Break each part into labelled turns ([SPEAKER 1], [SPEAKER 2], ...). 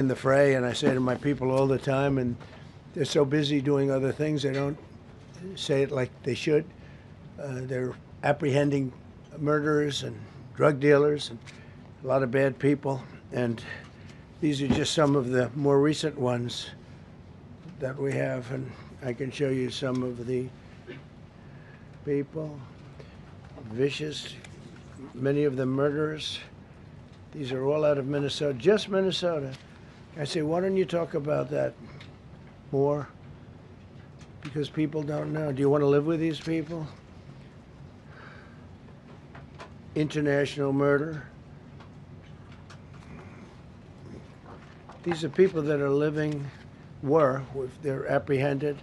[SPEAKER 1] in the fray, and I say to my people all the time, and they're so busy doing other things, they don't say it like they should. They're apprehending murderers and drug dealers and a lot of bad people, and these are just some of the more recent ones that we have, and I can show you some of the people. Vicious, many of them murderers. These are all out of Minnesota, just Minnesota. I say, why don't you talk about that more? Because people don't know. Do you want to live with these people? International murder. These are people that are living, they're apprehended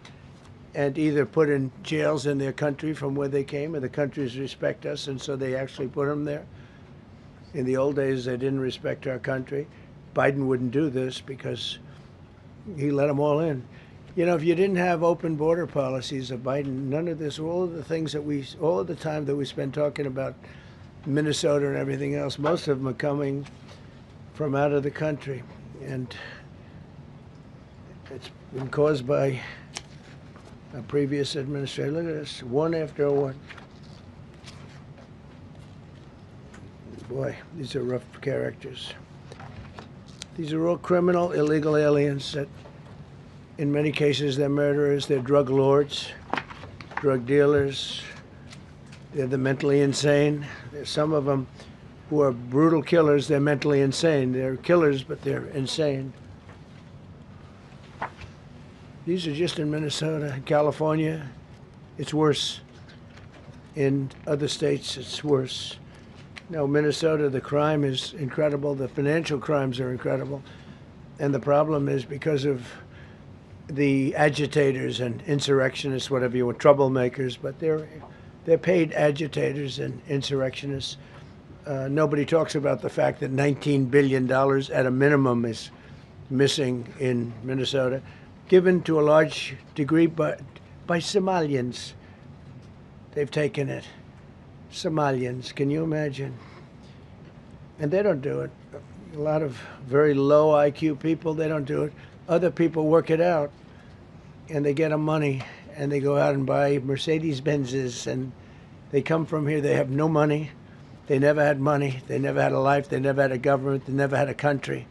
[SPEAKER 1] and either put in jails in their country from where they came, and the countries respect us, and so they actually put them there. In the old days, they didn't respect our country. Biden wouldn't do this because he let them all in. You know, if you didn't have open border policies of Biden, none of this, all of the things that all of the time that we spend talking about Minnesota and everything else, most of them are coming from out of the country. And it's been caused by a previous administration. Look at this, one after one. Boy, these are rough characters. These are all criminal, illegal aliens that, in many cases, they're murderers, they're drug lords, drug dealers, they're the mentally insane. There's some of them who are brutal killers, they're mentally insane. They're killers, but they're insane. These are just in Minnesota. California, it's worse. In other states, it's worse. No, Minnesota, the crime is incredible. The financial crimes are incredible. And the problem is because of the agitators and insurrectionists, whatever you want, troublemakers, but they're paid agitators and insurrectionists. Nobody talks about the fact that $19 billion at a minimum is missing in Minnesota, given to a large degree by Somalians. They've taken it. Somalians, can you imagine? And they don't do it. A lot of very low IQ people, they don't do it. Other people work it out, and they get them money, and they go out and buy Mercedes-Benzes, and they come from here, they have no money. They never had money. They never had a life. They never had a government. They never had a country,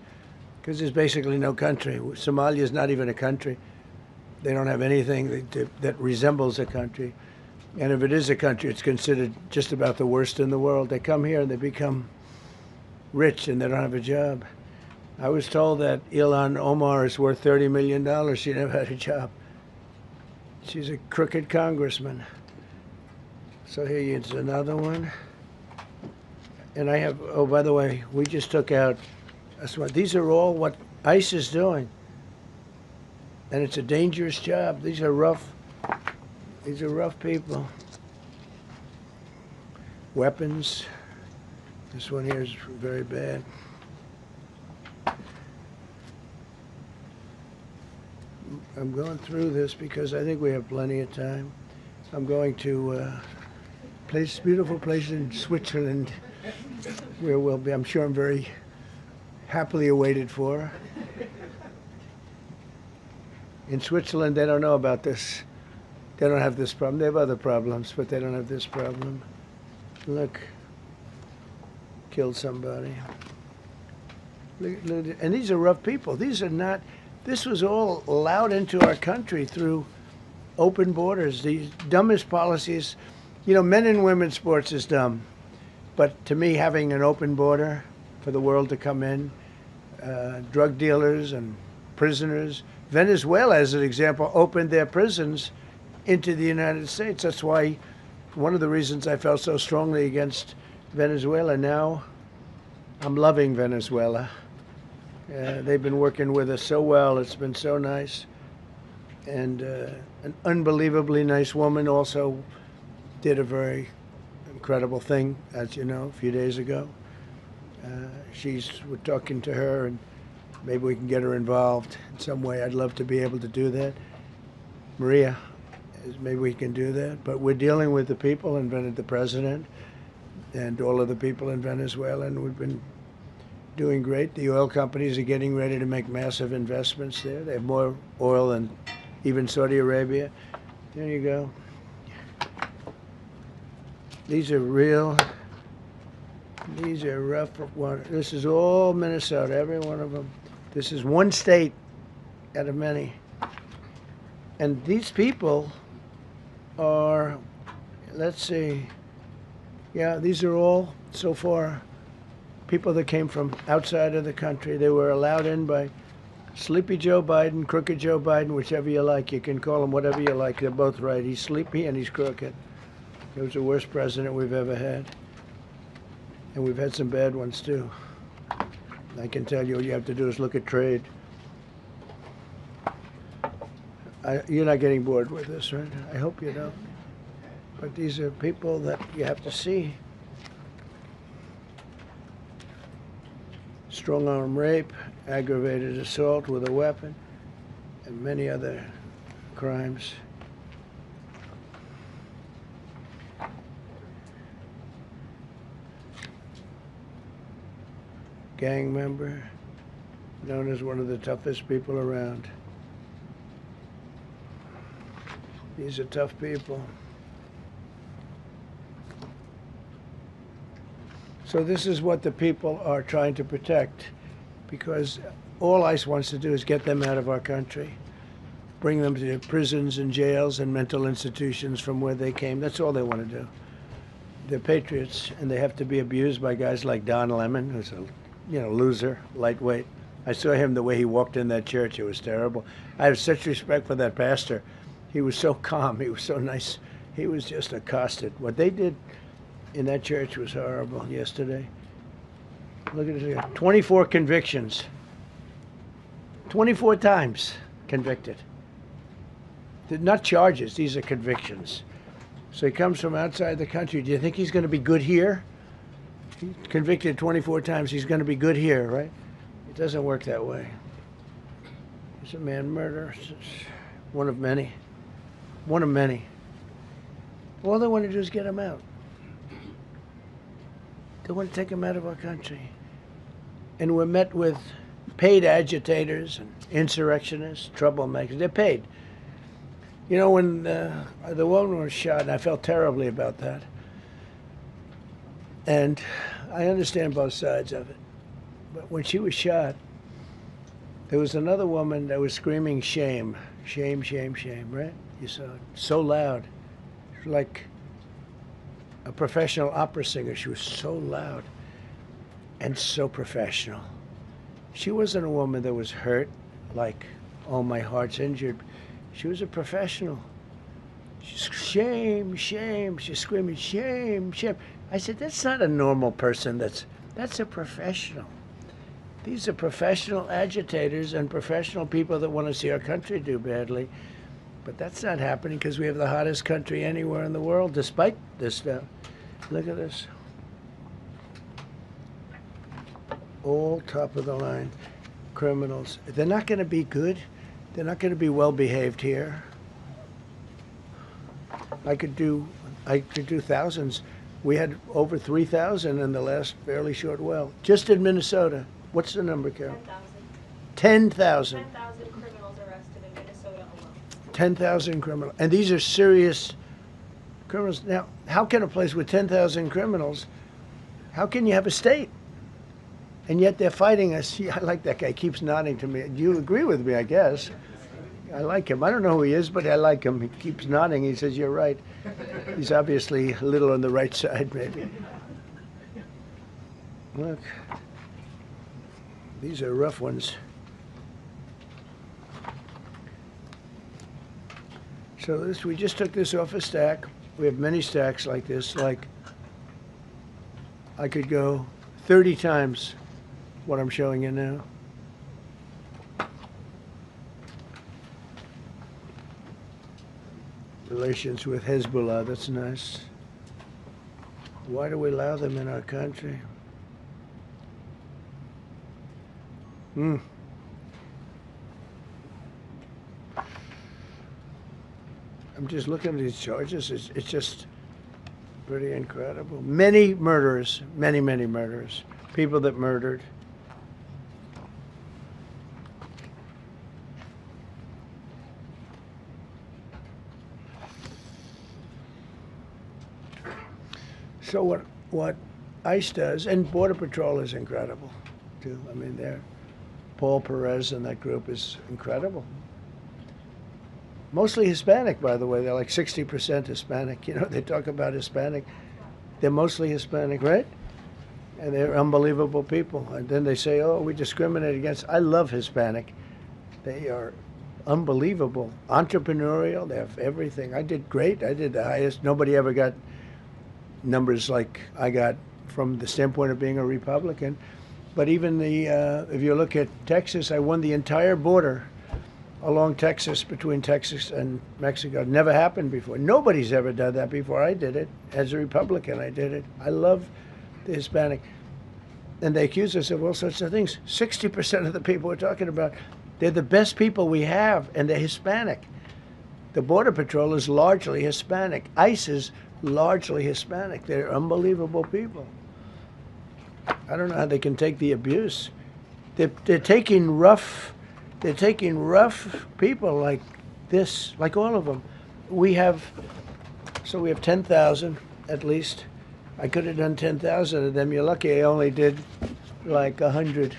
[SPEAKER 1] because there's basically no country. Somalia is not even a country. They don't have anything that resembles a country. And if it is a country, it's considered just about the worst in the world. They come here and they become rich and they don't have a job. I was told that Ilhan Omar is worth $30 million. She never had a job. She's a crooked congressman. So here's another one. And I have, oh, by the way, we just took out, these are all what ICE is doing. And it's a dangerous job. These are rough people. Weapons. This one here is very bad. I'm going through this because I think we have plenty of time. I'm going to a beautiful place in Switzerland where we'll be, I'm sure I'm very happily awaited for. In Switzerland, they don't know about this. They don't have this problem. They have other problems, but they don't have this problem. Look, killed somebody. Look, and these are rough people. These are not, this was all allowed into our country through open borders. The dumbest policies, you know, men and women's sports is dumb. But to me, having an open border for the world to come in, drug dealers and prisoners. Venezuela, as an example, opened their prisons into the United States. That's why one of the reasons I felt so strongly against Venezuela. Now I'm loving Venezuela. They've been working with us so well. It's been so nice. And an unbelievably nice woman also did a very incredible thing, as you know, a few days ago. We're talking to her, and maybe we can get her involved in some way. I'd love to be able to do that. Maria, maybe we can do that. But we're dealing with the people and the president and all of the people in Venezuela, and we've been doing great. The oil companies are getting ready to make massive investments there. They have more oil than even Saudi Arabia. There you go. These are real. These are rough water. This is all Minnesota, every one of them. This is one state out of many. And these people are, let's see, yeah, these are all, so far, people that came from outside of the country. They were allowed in by Sleepy Joe Biden, Crooked Joe Biden, whichever you like. You can call him whatever you like. They're both right. He's sleepy and he's crooked. He was the worst president we've ever had. And we've had some bad ones, too. I can tell you, all you have to do is look at trade. You're not getting bored with this, right? I hope you don't. But these are people that you have to see. Strong-arm rape, aggravated assault with a weapon, and many other crimes. Gang member, known as one of the toughest people around. These are tough people. So this is what the people are trying to protect, because all ICE wants to do is get them out of our country, bring them to prisons and jails and mental institutions from where they came. That's all they want to do. They're patriots, and they have to be abused by guys like Don Lemon, who's a loser, lightweight. I saw him the way he walked in that church. It was terrible. I have such respect for that pastor. He was so calm. He was so nice. He was just accosted. What they did in that church was horrible yesterday. Look at it. 24 convictions. 24 times convicted. They're not charges. These are convictions. So he comes from outside the country. Do you think he's going to be good here? He's convicted 24 times. He's going to be good here, right? It doesn't work that way. It's a man murder. It's one of many. One of many. All they want to do is get him out. They want to take him out of our country. And we're met with paid agitators and insurrectionists, troublemakers. They're paid. You know, when the woman was shot, and I felt terribly about that. And I understand both sides of it. But when she was shot, there was another woman that was screaming shame, shame, shame, shame, right? You saw it. So loud. She was like a professional opera singer. She was so loud and so professional. She wasn't a woman that was hurt, like, oh, my heart's injured. She was a professional. She's shame, shame. She's screaming shame, shame. I said, that's not a normal person. That's a professional. These are professional agitators and professional people that want to see our country do badly. But that's not happening because we have the hottest country anywhere in the world, despite this stuff. Look at this. All top of the line criminals. They're not going to be good. They're not going to be well behaved here. I could do thousands. We had over 3,000 in the last fairly short while. Just in Minnesota. What's the number, Carol? 10,000.
[SPEAKER 2] 10,000 criminals arrested in Minnesota alone.
[SPEAKER 1] 10,000 criminals. And these are serious criminals. Now, how can a place with 10,000 criminals, how can you have a state? And yet they're fighting us. Yeah, I like that guy. He keeps nodding to me. You agree with me, I guess. I like him. I don't know who he is, but I like him. He keeps nodding. He says, you're right. He's obviously a little on the right side, maybe. Look. These are rough ones. So we just took this off a stack. We have many stacks like this. Like, I could go 30 times what I'm showing you now. Relations with Hezbollah, that's nice. Why do we allow them in our country? I'm just looking at these charges. It's just pretty incredible. Many murderers, many, many murderers. People that murdered. So what ICE does, and Border Patrol is incredible, too. I mean, Paul Perez and that group is incredible. Mostly Hispanic, by the way. They're like 60% Hispanic. You know, they talk about Hispanic. They're mostly Hispanic, right? And they're unbelievable people. And then they say, oh, we discriminate against. I love Hispanic. They are unbelievable. Entrepreneurial. They have everything. I did great. I did the highest. Nobody ever got numbers like I got from the standpoint of being a Republican. But even if you look at Texas, I won the entire border along Texas, between Texas and Mexico. It never happened before. Nobody's ever done that before. I did it. As a Republican, I did it. I love the Hispanic. And they accuse us of all sorts of things. 60% of the people we're talking about, they're the best people we have, and they're Hispanic. The Border Patrol is largely Hispanic. ICE is largely Hispanic. They're unbelievable people. I don't know how they can take the abuse. They're taking rough people like this, like all of them. We have 10,000 at least. I could have done 10,000 of them. You're lucky I only did like 100.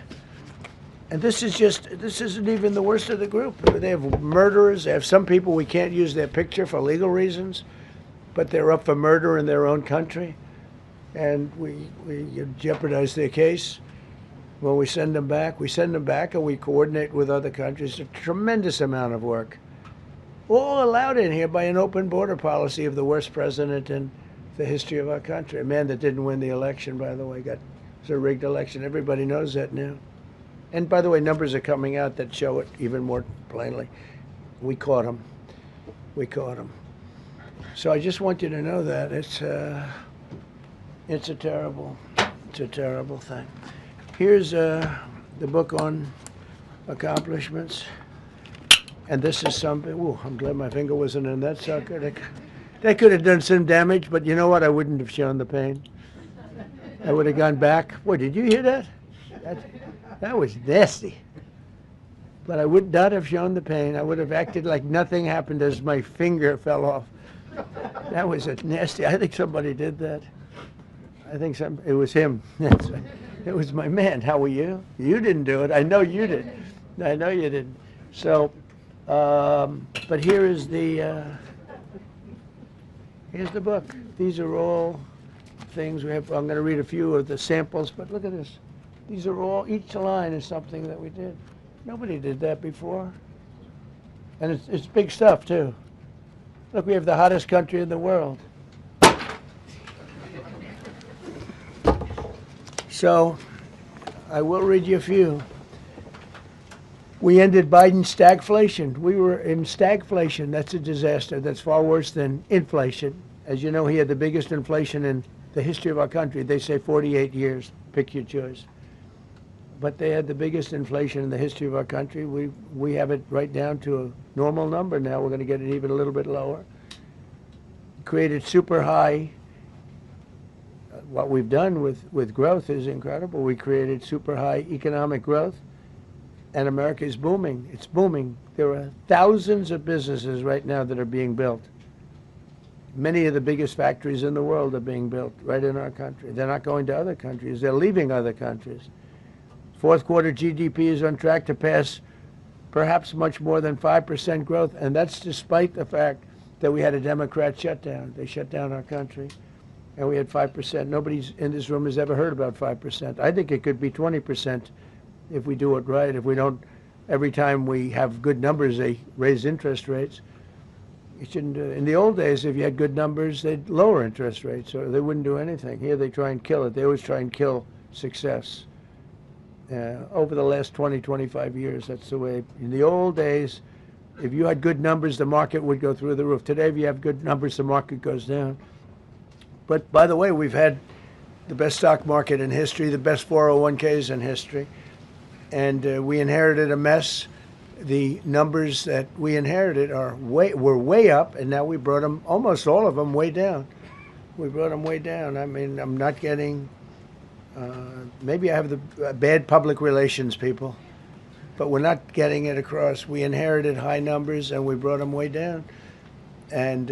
[SPEAKER 1] And this isn't even the worst of the group. They have murderers. They have some people we can't use their picture for legal reasons, but they're up for murder in their own country. And we jeopardize their case. When we send them back and we coordinate with other countries. A tremendous amount of work. All allowed in here by an open border policy of the worst president in the history of our country. A man that didn't win the election, by the way, it was a rigged election. Everybody knows that now. And by the way, numbers are coming out that show it even more plainly. We caught him. So I just want you to know that it's a terrible thing. Here's the book on accomplishments. And this is something, ooh, I'm glad my finger wasn't in that sucker. That could have done some damage, but you know what? I wouldn't have shown the pain. I would have gone back. Boy, did you hear that? That was nasty. But I would not have shown the pain. I would have acted like nothing happened as my finger fell off. That was a nasty, I think somebody did that. It was him. It was my man. How were you? You didn't do it. I know you did. I know you didn't. So, but here's the book. These are all things we have. I'm going to read a few of the samples, but look at this. These are all, each line is something that we did. Nobody did that before. And it's big stuff, too. Look, we have the hottest country in the world. So, I will read you a few. We ended Biden's stagflation. We were in stagflation. That's a disaster. That's far worse than inflation. As you know, he had the biggest inflation in the history of our country. They say 48 years. Pick your choice. But they had the biggest inflation in the history of our country. We have it right down to a normal number now. We're going to get it even a little bit lower. Created super high. What we've done with growth is incredible. We created super high economic growth, and America is booming. It's booming. There are thousands of businesses right now that are being built. Many of the biggest factories in the world are being built right in our country. They're not going to other countries. They're leaving other countries. Fourth quarter GDP is on track to pass perhaps much more than 5% growth, and that's despite the fact that we had a Democrat shutdown. They shut down our country, and we had 5%. Nobody in this room has ever heard about 5%. I think it could be 20% if we do it right. If we don't, every time we have good numbers, they raise interest rates. You shouldn't do it. In the old days, if you had good numbers, they'd lower interest rates, or they wouldn't do anything. Here, they try and kill it. They always try and kill success. Over the last 20, 25 years, that's the way. In the old days, if you had good numbers, the market would go through the roof. Today, if you have good numbers, the market goes down. But by the way, we've had the best stock market in history, the best 401ks in history, and we inherited a mess. The numbers that we inherited were way up, and now we brought them, almost all of them, way down. We brought them way down. I mean, I'm not getting. Maybe I have the bad public relations people, but we're not getting it across. We inherited high numbers and we brought them way down. And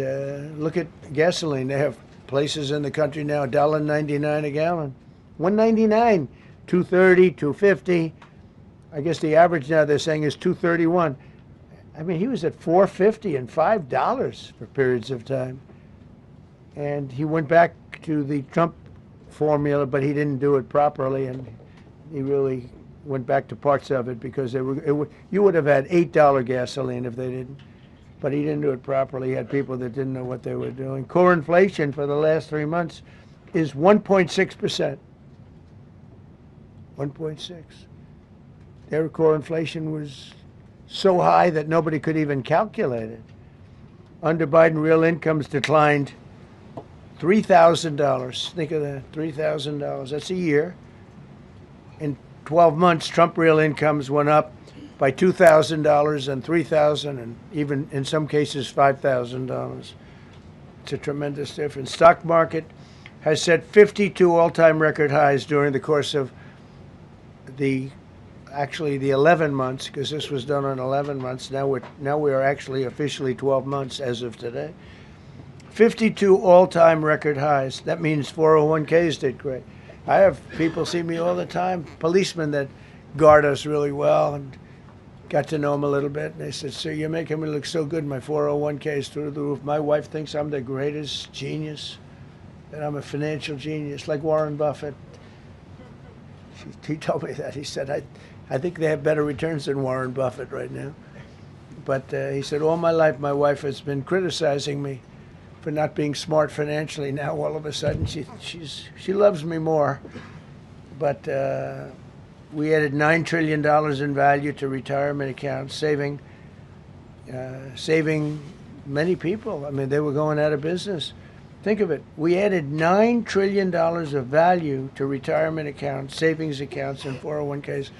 [SPEAKER 1] look at gasoline. They have places in the country now, $1.99 a gallon. $1.99, $2.30, $2.50. I guess the average now they're saying is $2.31. I mean, he was at $4.50 and $5 for periods of time. And he went back to the Trump formula, but he didn't do it properly, and he really went back to parts of it because you would have had $8 gasoline if they didn't. But he didn't do it properly. He had people that didn't know what they were doing. Core inflation for the last 3 months is 1.6%. 1.6. Their core inflation was so high that nobody could even calculate it. Under Biden, real incomes declined $3,000. Think of that, $3,000. That's a year. In 12 months, Trump real incomes went up by $2,000 and $3,000 and even in some cases $5,000. It's a tremendous difference. Stock market has set 52 all-time record highs during the course of the 11 months, because this was done on 11 months. Now we are actually officially 12 months as of today. 52 all-time record highs. That means 401ks did great. I have people see me all the time, policemen that guard us really well, and got to know them a little bit. And they said, "Sir, you're making me look so good. My 401k is through the roof. My wife thinks I'm the greatest genius, that I'm a financial genius, like Warren Buffett." He told me that. He said, I think they have better returns than Warren Buffett right now. But he said, all my life my wife has been criticizing me for not being smart financially. Now all of a sudden she loves me more. But we added $9 trillion in value to retirement accounts, saving many people. I mean, they were going out of business. Think of it. We added $9 trillion of value to retirement accounts, savings accounts, and 401ks.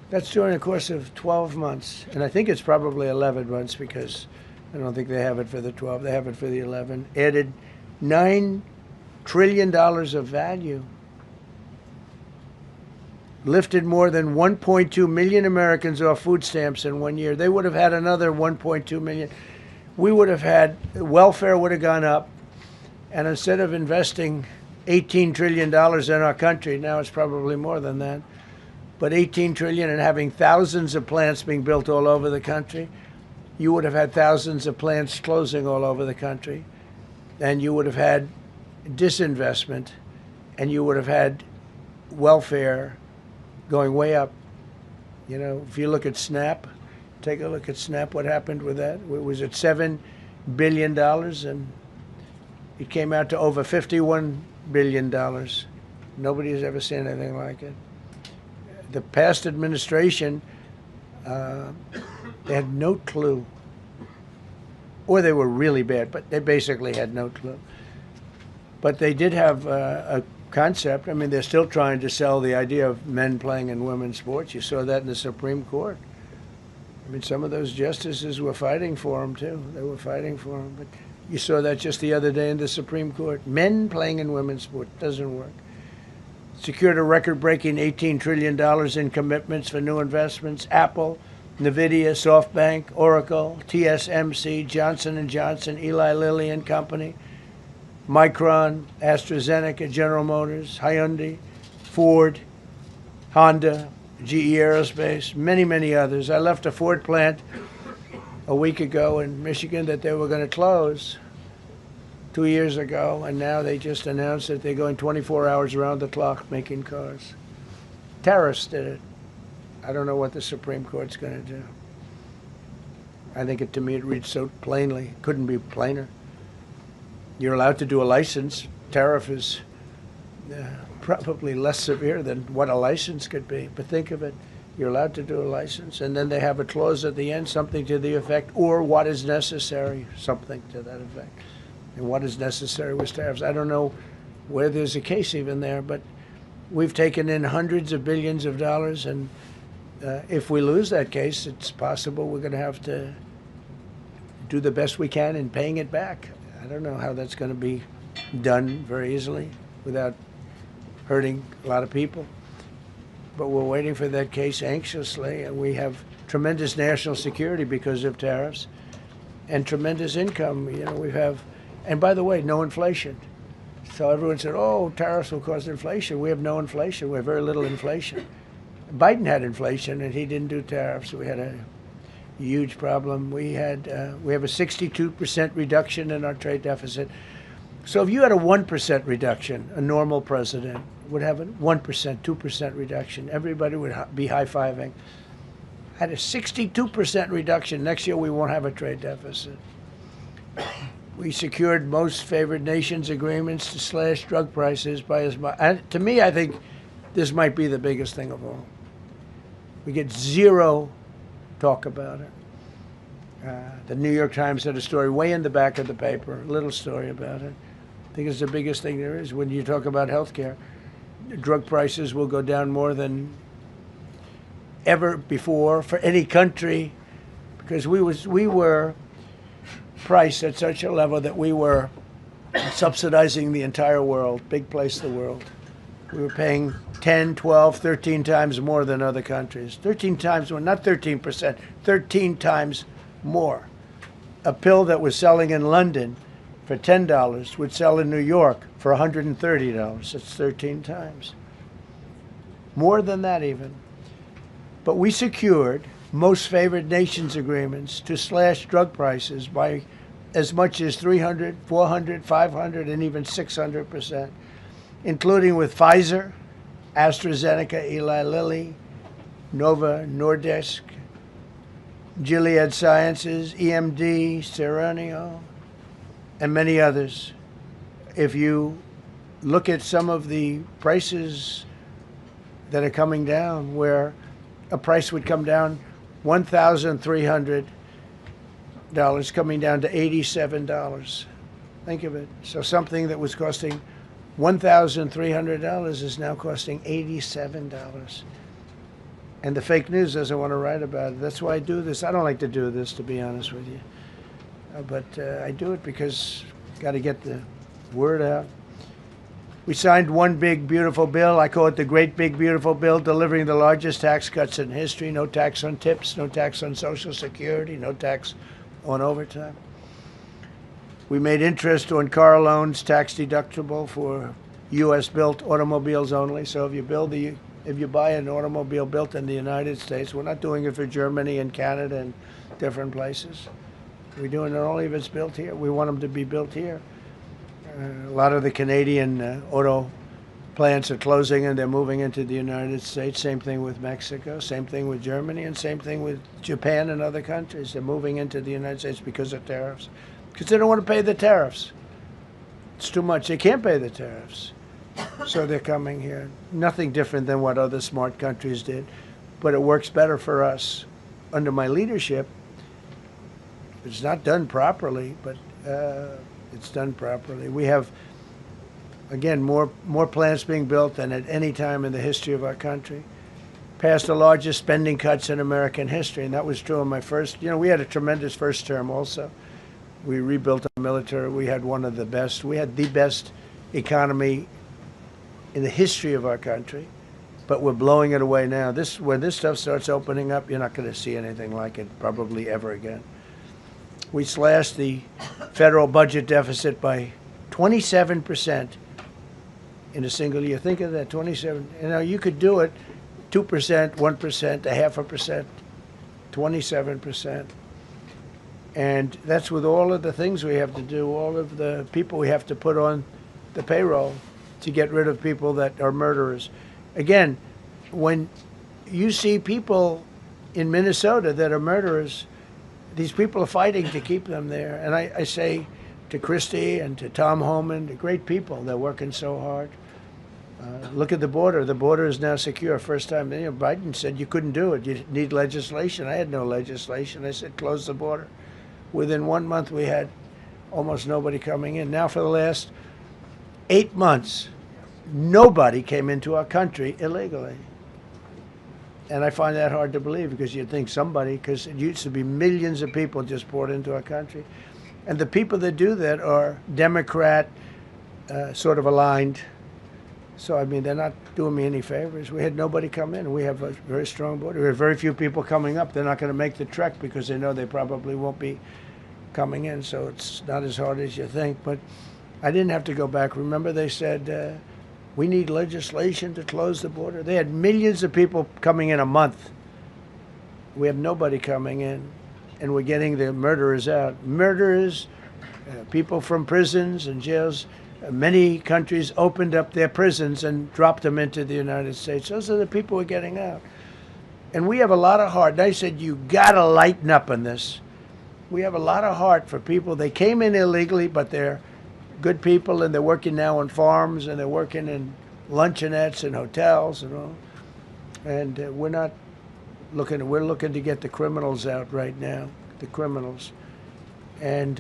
[SPEAKER 1] That's during the course of 12 months. And I think it's probably 11 months because I don't think they have it for the 12. They have it for the 11. Added $9 trillion of value. Lifted more than 1.2 million Americans off food stamps in 1 year. They would have had another 1.2 million. We would have had, welfare would have gone up. And instead of investing $18 trillion in our country, now it's probably more than that, but $18 trillion and having thousands of plants being built all over the country, you would have had thousands of plants closing all over the country, and you would have had disinvestment, and you would have had welfare going way up. You know, if you look at SNAP, take a look at SNAP, what happened with that? It was at $7 billion, and it came out to over $51 billion. Nobody has ever seen anything like it. The past administration, they had no clue. Or they were really bad, but they basically had no clue. But they did have a concept. I mean, they're still trying to sell the idea of men playing in women's sports. You saw that in the Supreme Court. I mean, some of those justices were fighting for them, too. They were fighting for them. But you saw that just the other day in the Supreme Court. Men playing in women's sports doesn't work. Secured a record-breaking $18 trillion in commitments for new investments. Apple, NVIDIA, SoftBank, Oracle, TSMC, Johnson & Johnson, Eli Lilly and Company, Micron, AstraZeneca, General Motors, Hyundai, Ford, Honda, GE Aerospace, many, many others. I left a Ford plant a week ago in Michigan that they were going to close 2 years ago, and now they just announced that they're going 24 hours around the clock making cars. Tariffs did it. I don't know what the Supreme Court's going to do. I think to me it reads so plainly. Couldn't be plainer. You're allowed to do a license. Tariff is probably less severe than what a license could be. But think of it. You're allowed to do a license, and then they have a clause at the end, something to the effect, or what is necessary, something to that effect. And what is necessary with tariffs. I don't know where there's a case even there, but we've taken in hundreds of billions of dollars, and if we lose that case, it's possible we're going to have to do the best we can in paying it back. I don't know how that's going to be done very easily without hurting a lot of people. But we're waiting for that case anxiously, and we have tremendous national security because of tariffs and tremendous income. You know, we have, and by the way, no inflation. So everyone said, oh, tariffs will cause inflation. We have no inflation. We have very little inflation. Biden had inflation, and he didn't do tariffs. We had a huge problem. We have a 62% reduction in our trade deficit. So if you had a 1% reduction, a normal president would have a 1%, 2% reduction. Everybody would be high-fiving. Had a 62% reduction. Next year, we won't have a trade deficit. We secured most favored nations agreements to slash drug prices by as much. And to me, I think this might be the biggest thing of all. We get zero talk about it. The New York Times had a story way in the back of the paper, a little story about it. I think it's the biggest thing there is. When you talk about health care, drug prices will go down more than ever before for any country, because we were priced at such a level that we were subsidizing the entire world, big place in the world. We were paying 10, 12, 13 times more than other countries. 13 times more, not 13%, 13 times more. A pill that was selling in London for $10 would sell in New York for $130. That's 13 times. More than that even. But we secured most favored nations agreements to slash drug prices by as much as 300, 400, 500, and even 600%, including with Pfizer, AstraZeneca, Eli Lilly, Nova Nordisk, Gilead Sciences, EMD, Serenio, and many others. If you look at some of the prices that are coming down, where a price would come down $1,300 coming down to $87. Think of it. So something that was costing $1,300 is now costing $87. And the fake news doesn't want to write about it. That's why I do this. I don't like to do this, to be honest with you. But I do it because got to get the word out. We signed one big, beautiful bill. I call it the Great Big Beautiful Bill, delivering the largest tax cuts in history. No tax on tips, no tax on Social Security, no tax on overtime. We made interest on car loans tax deductible for U.S.-built automobiles only. So if you buy an automobile built in the United States, we're not doing it for Germany and Canada and different places. We're doing it only if it's built here. We want them to be built here. A lot of the Canadian auto plants are closing and they're moving into the United States. Same thing with Mexico, same thing with Germany, and same thing with Japan and other countries. They're moving into the United States because of tariffs. Because they don't want to pay the tariffs. It's too much. They can't pay the tariffs. So they're coming here. Nothing different than what other smart countries did. But it works better for us. Under my leadership, it's not done properly, but it's done properly. We have, again, more plants being built than at any time in the history of our country. Passed the largest spending cuts in American history, and that was true in my first. We had a tremendous first term also. We rebuilt our military. We had one of the best. We had the best economy in the history of our country, but we're blowing it away now. When this stuff starts opening up, you're not going to see anything like it probably ever again. We slashed the federal budget deficit by 27% in a single year. Think of that, 27. You could do it 2%, 1%, 0.5%, 27%. And that's with all of the things we have to do, all of the people we have to put on the payroll to get rid of people that are murderers. Again, when you see people in Minnesota that are murderers, these people are fighting to keep them there. And I say to Christie and to Tom Homan, the great people, they're working so hard. Look at the border. The border is now secure. First time, Biden said you couldn't do it. You need legislation. I had no legislation. I said close the border. Within 1 month, we had almost nobody coming in. Now for the last 8 months, nobody came into our country illegally. And I find that hard to believe, because you'd think somebody, because it used to be millions of people just poured into our country. And the people that do that are Democrat sort of aligned. So, they're not doing me any favors. We had nobody come in. We have a very strong border. We have very few people coming up. They're not going to make the trek because they know they probably won't be coming in. So it's not as hard as you think. But I didn't have to go back. Remember they said, we need legislation to close the border? They had millions of people coming in a month. We have nobody coming in, and we're getting the murderers out. Murderers, people from prisons and jails. Many countries opened up their prisons and dropped them into the United States. Those are the people we're getting out. And we have a lot of heart. And I said, you got to lighten up on this. We have a lot of heart for people. They came in illegally, but they're good people, and they're working now on farms, and they're working in luncheonettes and hotels and all. And we're looking to get the criminals out right now, the criminals. And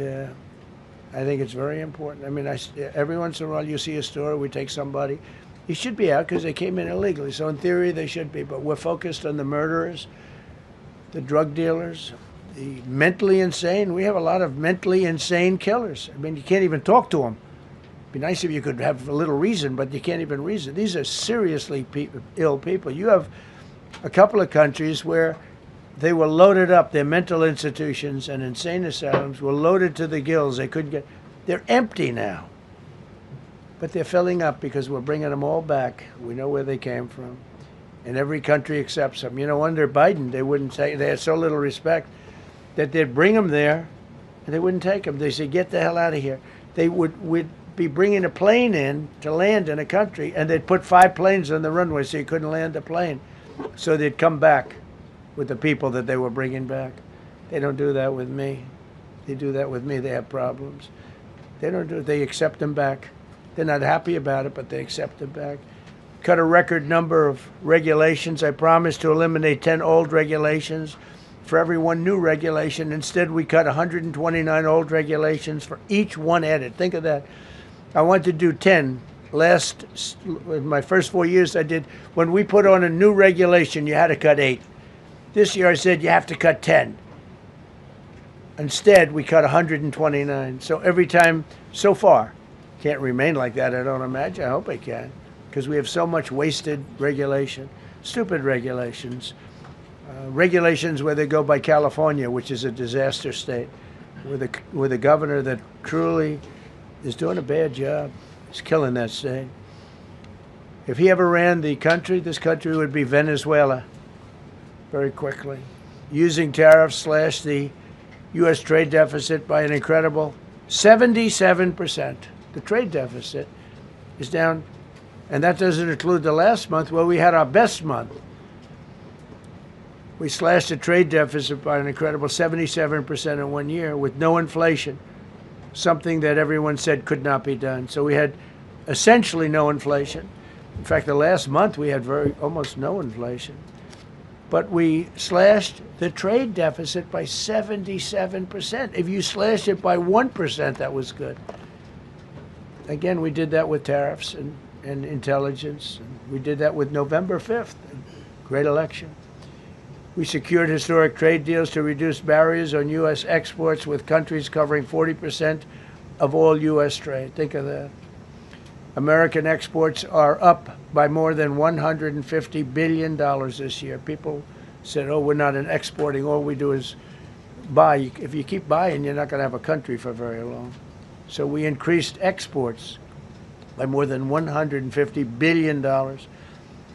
[SPEAKER 1] I think it's very important. I mean, every once in a while you see a story, we take somebody. He should be out because they came in illegally. So in theory, they should be. But we're focused on the murderers, the drug dealers, the mentally insane. We have a lot of mentally insane killers. I mean, you can't even talk to them. It'd be nice if you could have a little reason, but you can't even reason. These are seriously ill people. You have a couple of countries where they were loaded up. Their mental institutions and insane asylums were loaded to the gills. They couldn't get. They're empty now. But they're filling up because we're bringing them all back. We know where they came from. And every country accepts them. You know, under Biden, they wouldn't take, they had so little respect that they'd bring them there and they wouldn't take them. They said, get the hell out of here. They would be bringing a plane in to land in a country, and they'd put 5 planes on the runway so you couldn't land the plane. So they'd come back with the people that they were bringing back. They don't do that with me. They do that with me, they have problems. They don't do it. They accept them back. They're not happy about it, but they accept it back. Cut a record number of regulations. I promised to eliminate 10 old regulations for every one new regulation. Instead, we cut 129 old regulations for each one added. Think of that. I wanted to do 10. In my first 4 years, I did. When we put on a new regulation, you had to cut 8. This year, I said you have to cut 10. Instead, we cut 129. So every time, so far, can't remain like that, I don't imagine. I hope I can, because we have so much wasted regulation, stupid regulations. Regulations where they go by California, which is a disaster state, with a governor that truly is doing a bad job. He's killing that state. If he ever ran the country, this country would be Venezuela very quickly. Using tariffs slashed the U.S. trade deficit by an incredible 77%. The trade deficit is down, and that doesn't include the last month where we had our best month. We slashed the trade deficit by an incredible 77% in 1 year with no inflation, something that everyone said could not be done. So we had essentially no inflation. In fact, the last month we had almost no inflation. But we slashed the trade deficit by 77%. If you slash it by 1%, that was good. Again, we did that with tariffs and intelligence. We did that with November 5th, great election. We secured historic trade deals to reduce barriers on U.S. exports with countries covering 40% of all U.S. trade. Think of that. American exports are up by more than $150 billion this year. People said, oh, we're not exporting. All we do is buy. If you keep buying, you're not going to have a country for very long. So we increased exports by more than $150 billion.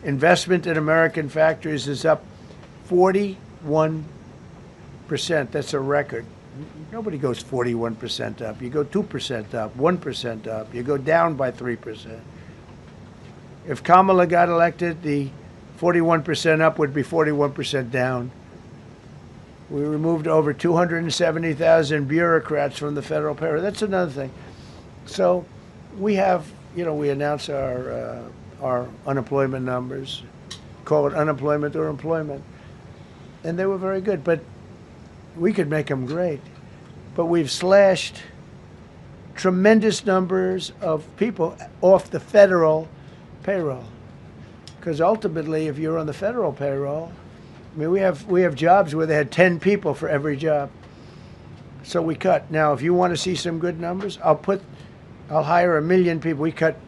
[SPEAKER 1] Investment in American factories is up 41%. That's a record. Nobody goes 41% up. You go 2% up, 1% up. You go down by 3%. If Kamala got elected, the 41% up would be 41% down. We removed over 270,000 bureaucrats from the federal payroll. That's another thing. So we have, we announce our unemployment numbers, call it unemployment or employment. And they were very good, but we could make them great. But we've slashed tremendous numbers of people off the federal payroll. Because ultimately, if you're on the federal payroll, I mean, we have jobs where they had 10 people for every job. So we cut. Now, if you want to see some good numbers, I'll hire 1 million people. We cut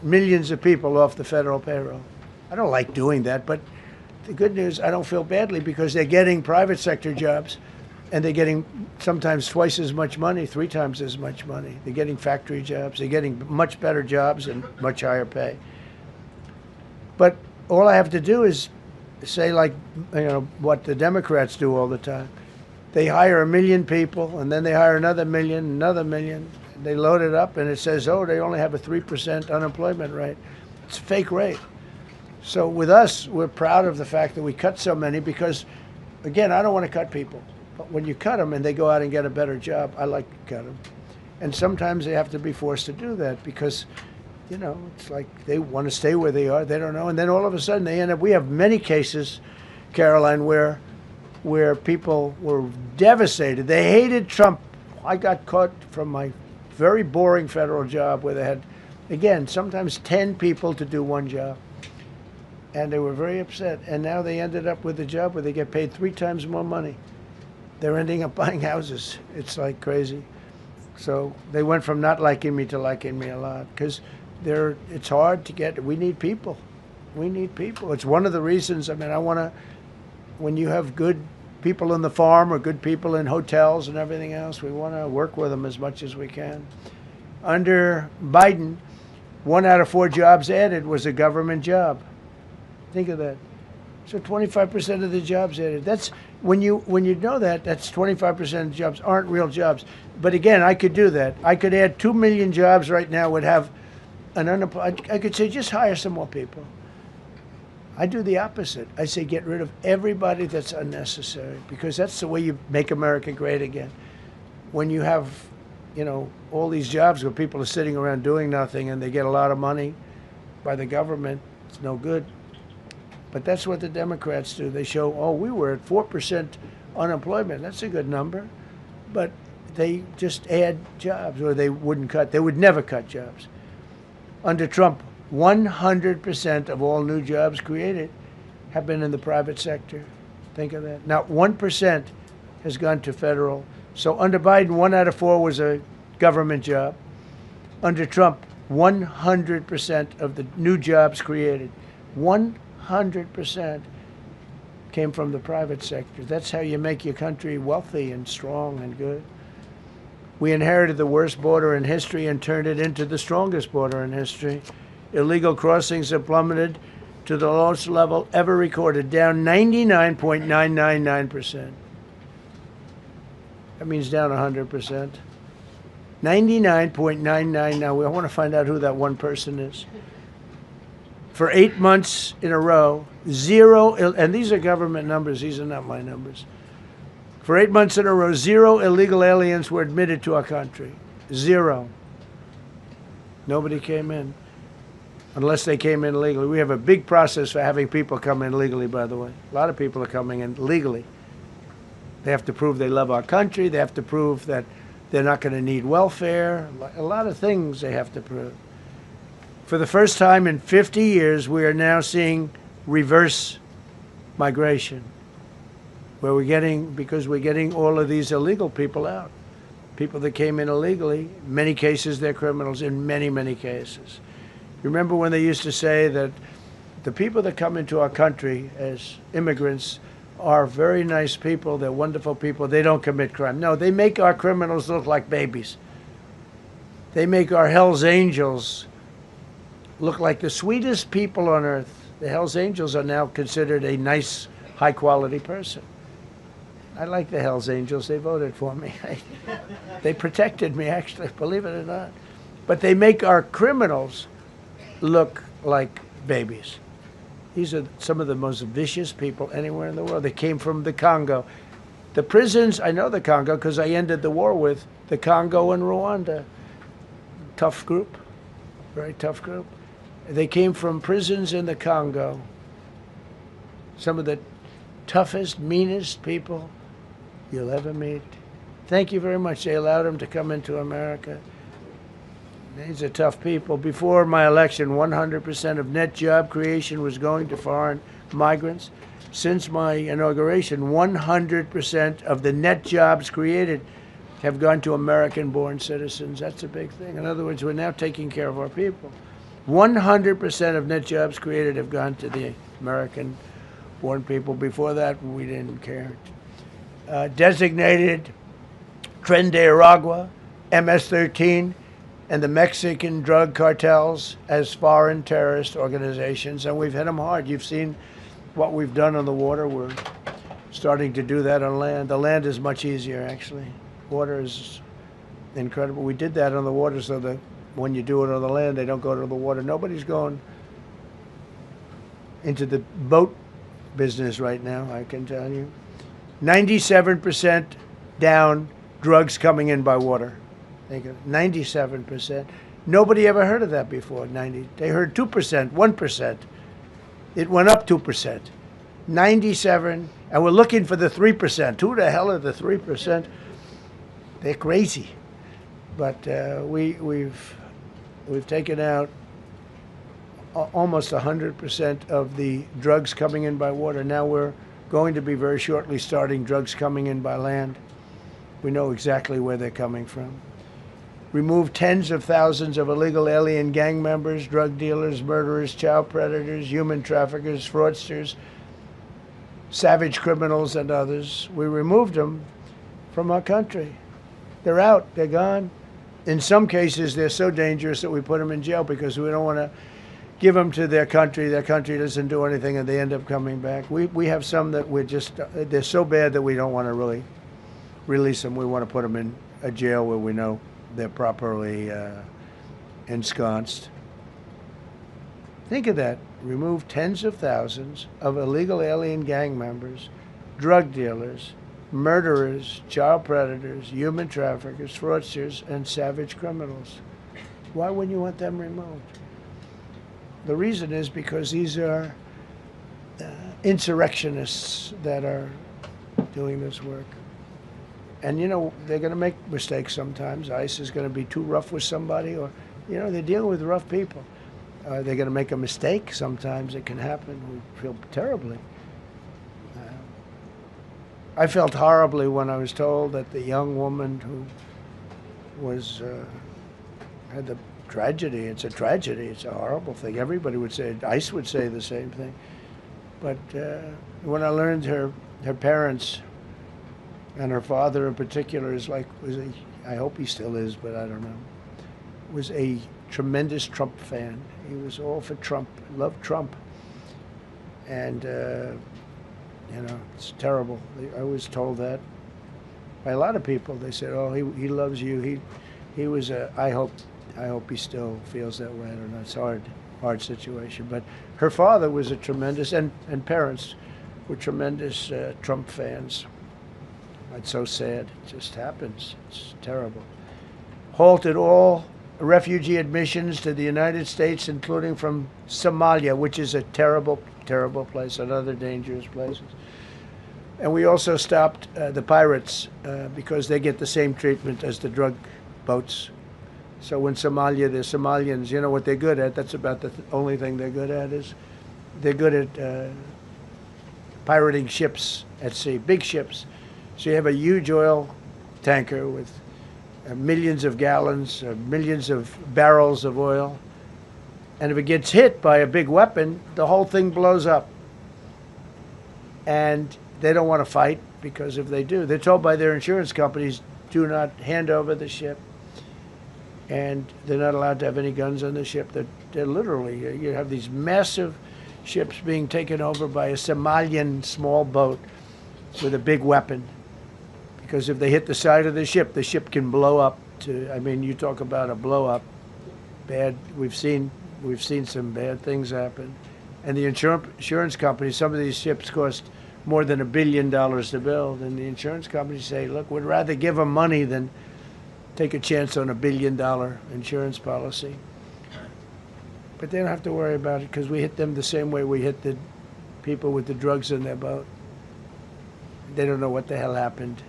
[SPEAKER 1] millions of people off the federal payroll. I don't like doing that, but the good news, I don't feel badly because they're getting private sector jobs. And they're getting sometimes twice as much money, 3 times as much money. They're getting factory jobs. They're getting much better jobs and much higher pay. But all I have to do is say, like, what the Democrats do all the time. They hire 1 million people, and then they hire another million. They load it up, and it says, oh, they only have a 3% unemployment rate. It's a fake rate. So with us, we're proud of the fact that we cut so many because, again, I don't want to cut people. But when you cut them and they go out and get a better job, I like to cut them. And sometimes they have to be forced to do that because, it's like they want to stay where they are. They don't know. And then all of a sudden they end up, we have many cases, Karoline, where people were devastated. They hated Trump. I got caught from my very boring federal job where they had, again, sometimes 10 people to do one job. And they were very upset. And now they ended up with a job where they get paid 3 times more money. They're ending up buying houses. It's like crazy. So they went from not liking me to liking me a lot because it's hard to get. We need people. We need people. It's one of the reasons. I mean, I want to, when you have good people in the farm or good people in hotels and everything else, we want to work with them as much as we can. Under Biden, 1 out of 4 jobs added was a government job. Think of that. So 25% of the jobs added. That's when you know that, that's 25% of the jobs aren't real jobs. But again, I could do that. I could add 2 million jobs right now, would have an unemployed. I could say just hire some more people. I do the opposite. I say get rid of everybody that's unnecessary because that's the way you make America great again. When you have, all these jobs where people are sitting around doing nothing and they get a lot of money by the government, it's no good. But that's what the Democrats do. They show, oh, we were at 4% unemployment. That's a good number. But they just add jobs, or they wouldn't cut. They would never cut jobs. Under Trump, 100% of all new jobs created have been in the private sector. Think of that. Now, 1% has gone to federal. So under Biden, 1 out of 4 was a government job. Under Trump, 100% of the new jobs created, 100% came from the private sector. That's how you make your country wealthy and strong and good. We inherited the worst border in history and turned it into the strongest border in history. Illegal crossings have plummeted to the lowest level ever recorded, down 99.999%. That means down 100%. 99.99. Now, I want to find out who that one person is. For 8 months in a row, 0, and these are government numbers, these are not my numbers. For 8 months in a row, 0 illegal aliens were admitted to our country. 0. Nobody came in, unless they came in legally. We have a big process for having people come in legally, by the way. A lot of people are coming in legally. They have to prove they love our country. They have to prove that they're not going to need welfare. A lot of things they have to prove. For the first time in 50 years, we are now seeing reverse migration, where because we're getting all of these illegal people out. People that came in illegally, in many cases they're criminals, in many, many cases. Remember when they used to say that the people that come into our country as immigrants are very nice people, they're wonderful people, they don't commit crime. No, they make our criminals look like babies. They make our Hell's Angels look like the sweetest people on earth. The Hell's Angels are now considered a nice, high-quality person. I like the Hell's Angels. They voted for me. They protected me, actually, believe it or not. But they make our criminals look like babies. These are some of the most vicious people anywhere in the world. They came from the Congo. The prisons, I know the Congo because I ended the war with the Congo and Rwanda. Tough group, very tough group. They came from prisons in the Congo. Some of the toughest, meanest people you'll ever meet. Thank you very much. They allowed them to come into America. These are tough people. Before my election, 100% of net job creation was going to foreign migrants. Since my inauguration, 100% of the net jobs created have gone to American-born citizens. That's a big thing. In other words, we're now taking care of our people. 100% of net jobs created have gone to the American-born people. Before that, we didn't care. designated Tren de Aragua, MS-13, and the Mexican drug cartels as foreign terrorist organizations, and we've hit them hard. You've seen what we've done on the water. We're starting to do that on land. The land is much easier, actually. Water is incredible. We did that on the water so that when you do it on the land, they don't go to the water. Nobody's going into the boat business right now, I can tell you. 97% down drugs coming in by water. 97%. Nobody ever heard of that before. They heard 2%, 1%. It went up 2%. 97, and we're looking for the 3%. Who the hell are the 3%? They're crazy. But we've taken out almost 100% of the drugs coming in by water. Now we're going to be very shortly starting drugs coming in by land. We know exactly where they're coming from. Removed tens of thousands of illegal alien gang members, drug dealers, murderers, child predators, human traffickers, fraudsters, savage criminals, and others. We removed them from our country. They're out. They're gone. In some cases, they're so dangerous that we put them in jail because we don't want to give them to their country. Their country doesn't do anything, and they end up coming back. We have some that they're so bad that we don't want to really release them. We want to put them in a jail where we know they're properly ensconced. Think of that. Remove tens of thousands of illegal alien gang members, drug dealers, murderers, child predators, human traffickers, fraudsters, and savage criminals. Why wouldn't you want them removed? The reason is because these are insurrectionists that are doing this work. And, you know, they're going to make mistakes sometimes. ICE is going to be too rough with somebody, or, you know, they're dealing with rough people. They're going to make a mistake sometimes. It can happen. We feel terribly. I felt horribly when I was told that the young woman who was had the tragedy. It's a tragedy. It's a horrible thing. Everybody would say, ICE would say the same thing. But when I learned her parents and her father in particular I hope he still is, but I don't know, was a tremendous Trump fan. He was all for Trump, loved Trump. And, you know, it's terrible. I was told that by a lot of people. They said, oh, he loves you. He was I hope he still feels that way. I don't know. It's a hard situation. But her father was a tremendous, and parents were tremendous Trump fans. It's so sad. It just happens. It's terrible. Halted all refugee admissions to the United States, including from Somalia, which is a terrible, terrible place, another dangerous place. And we also stopped the pirates because they get the same treatment as the drug boats. So in Somalia, the Somalians, you know what they're good at? That's about the only thing they're good at is they're good at pirating ships at sea, big ships. So you have a huge oil tanker with millions of gallons, millions of barrels of oil. And if it gets hit by a big weapon, the whole thing blows up. And they don't want to fight, because if they do, they're told by their insurance companies, do not hand over the ship. And they're not allowed to have any guns on the ship. They're literally, you have these massive ships being taken over by a Somalian small boat with a big weapon. Because if they hit the side of the ship can blow up to, I mean, you talk about a blow up. Bad, we've seen some bad things happen. And the insurance companies, some of these ships cost more than $1 billion to build. And the insurance companies say, look, we'd rather give them money than take a chance on $1 billion insurance policy. But they don't have to worry about it, because we hit them the same way we hit the people with the drugs in their boat. They don't know what the hell happened.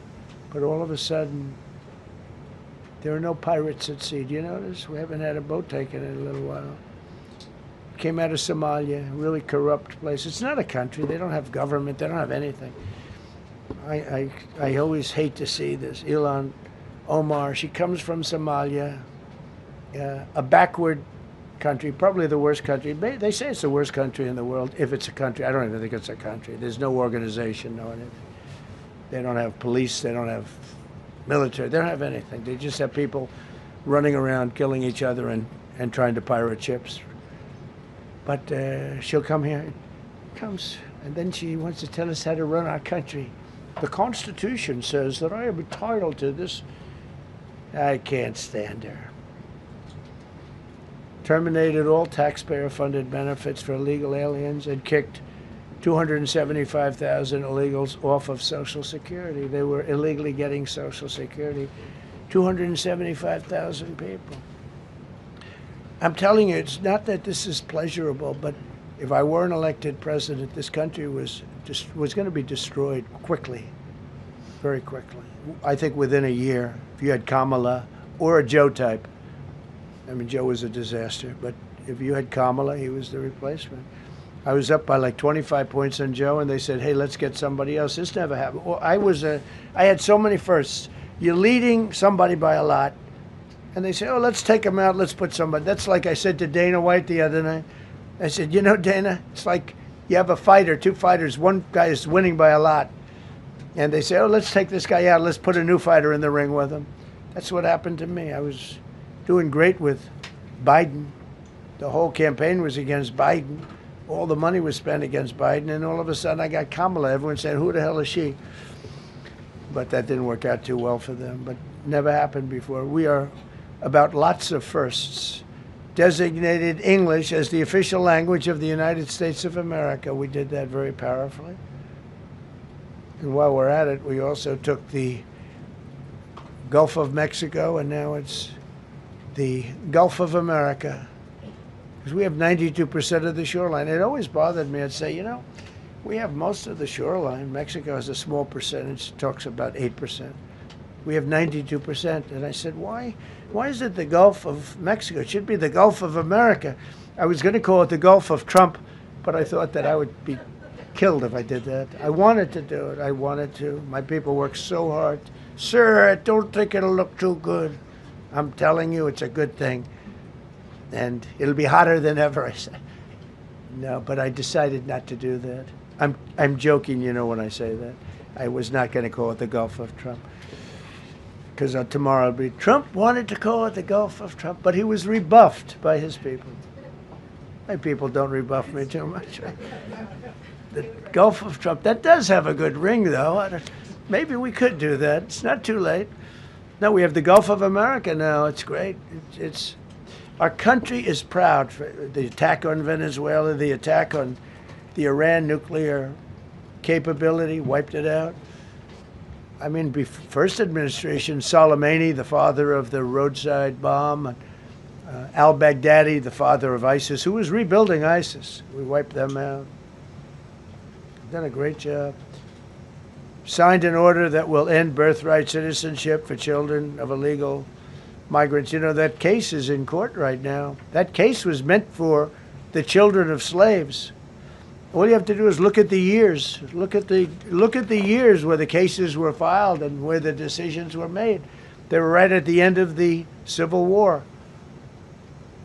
[SPEAKER 1] But all of a sudden, there are no pirates at sea. Do you notice? We haven't had a boat taken in a little while. Came out of Somalia, a really corrupt place. It's not a country. They don't have government. They don't have anything. I always hate to see this. Ilan Omar, she comes from Somalia, a backward country, probably the worst country. They say it's the worst country in the world, if it's a country. I don't even think it's a country. There's no organization, no anything. They don't have police. They don't have military. They don't have anything. They just have people running around killing each other and trying to pirate ships. But she'll come here. Comes, and then she wants to tell us how to run our country. The Constitution says that I am entitled to this. I can't stand her. Terminated all taxpayer-funded benefits for illegal aliens and kicked 275,000 illegals off of Social Security. They were illegally getting Social Security. 275,000 people. I'm telling you, it's not that this is pleasurable, but if I weren't elected president, this country was going to be destroyed quickly, very quickly. I think within a year, if you had Kamala or a Joe type. I mean, Joe was a disaster, but if you had Kamala, he was the replacement. I was up by like 25 points on Joe, and they said, hey, let's get somebody else. This never happened. Well, I had so many firsts. You're leading somebody by a lot, and they say, oh, let's take him out, let's put somebody. That's like I said to Dana White the other night. I said, you know, Dana, it's like you have a fighter, two fighters, one guy is winning by a lot. And they say, oh, let's take this guy out, let's put a new fighter in the ring with him. That's what happened to me. I was doing great with Biden. The whole campaign was against Biden. All the money was spent against Biden, and all of a sudden I got Kamala. Everyone said, who the hell is she? But that didn't work out too well for them, but never happened before. We are about lots of firsts. Designated English as the official language of the United States of America. We did that very powerfully. And while we're at it, we also took the Gulf of Mexico, and now it's the Gulf of America. Because we have 92% of the shoreline. It always bothered me. I'd say, you know, we have most of the shoreline. Mexico has a small percentage, talks about 8%. We have 92%. And I said, why is it the Gulf of Mexico? It should be the Gulf of America. I was going to call it the Gulf of Trump, but I thought that I would be killed if I did that. I wanted to do it. I wanted to. My people worked so hard. Sir, I don't think it'll look too good. I'm telling you, it's a good thing. And it'll be hotter than ever, I said. No, but I decided not to do that. I'm joking, you know, when I say that. I was not going to call it the Gulf of Trump. Because tomorrow it'll be, Trump wanted to call it the Gulf of Trump, but he was rebuffed by his people. My people don't rebuff me too much. The Gulf of Trump, that does have a good ring, though. Maybe we could do that. It's not too late. No, we have the Gulf of America now. It's great. Our country is proud for the attack on Venezuela, the attack on the Iran nuclear capability, wiped it out. I mean, first administration, Soleimani, the father of the roadside bomb, al-Baghdadi, the father of ISIS, who was rebuilding ISIS. We wiped them out. Done a great job. Signed an order that will end birthright citizenship for children of illegal migrants. You know, that case is in court right now. That case was meant for the children of slaves. All you have to do is look at the years. Look at the years where the cases were filed and where the decisions were made. They were right at the end of the Civil War.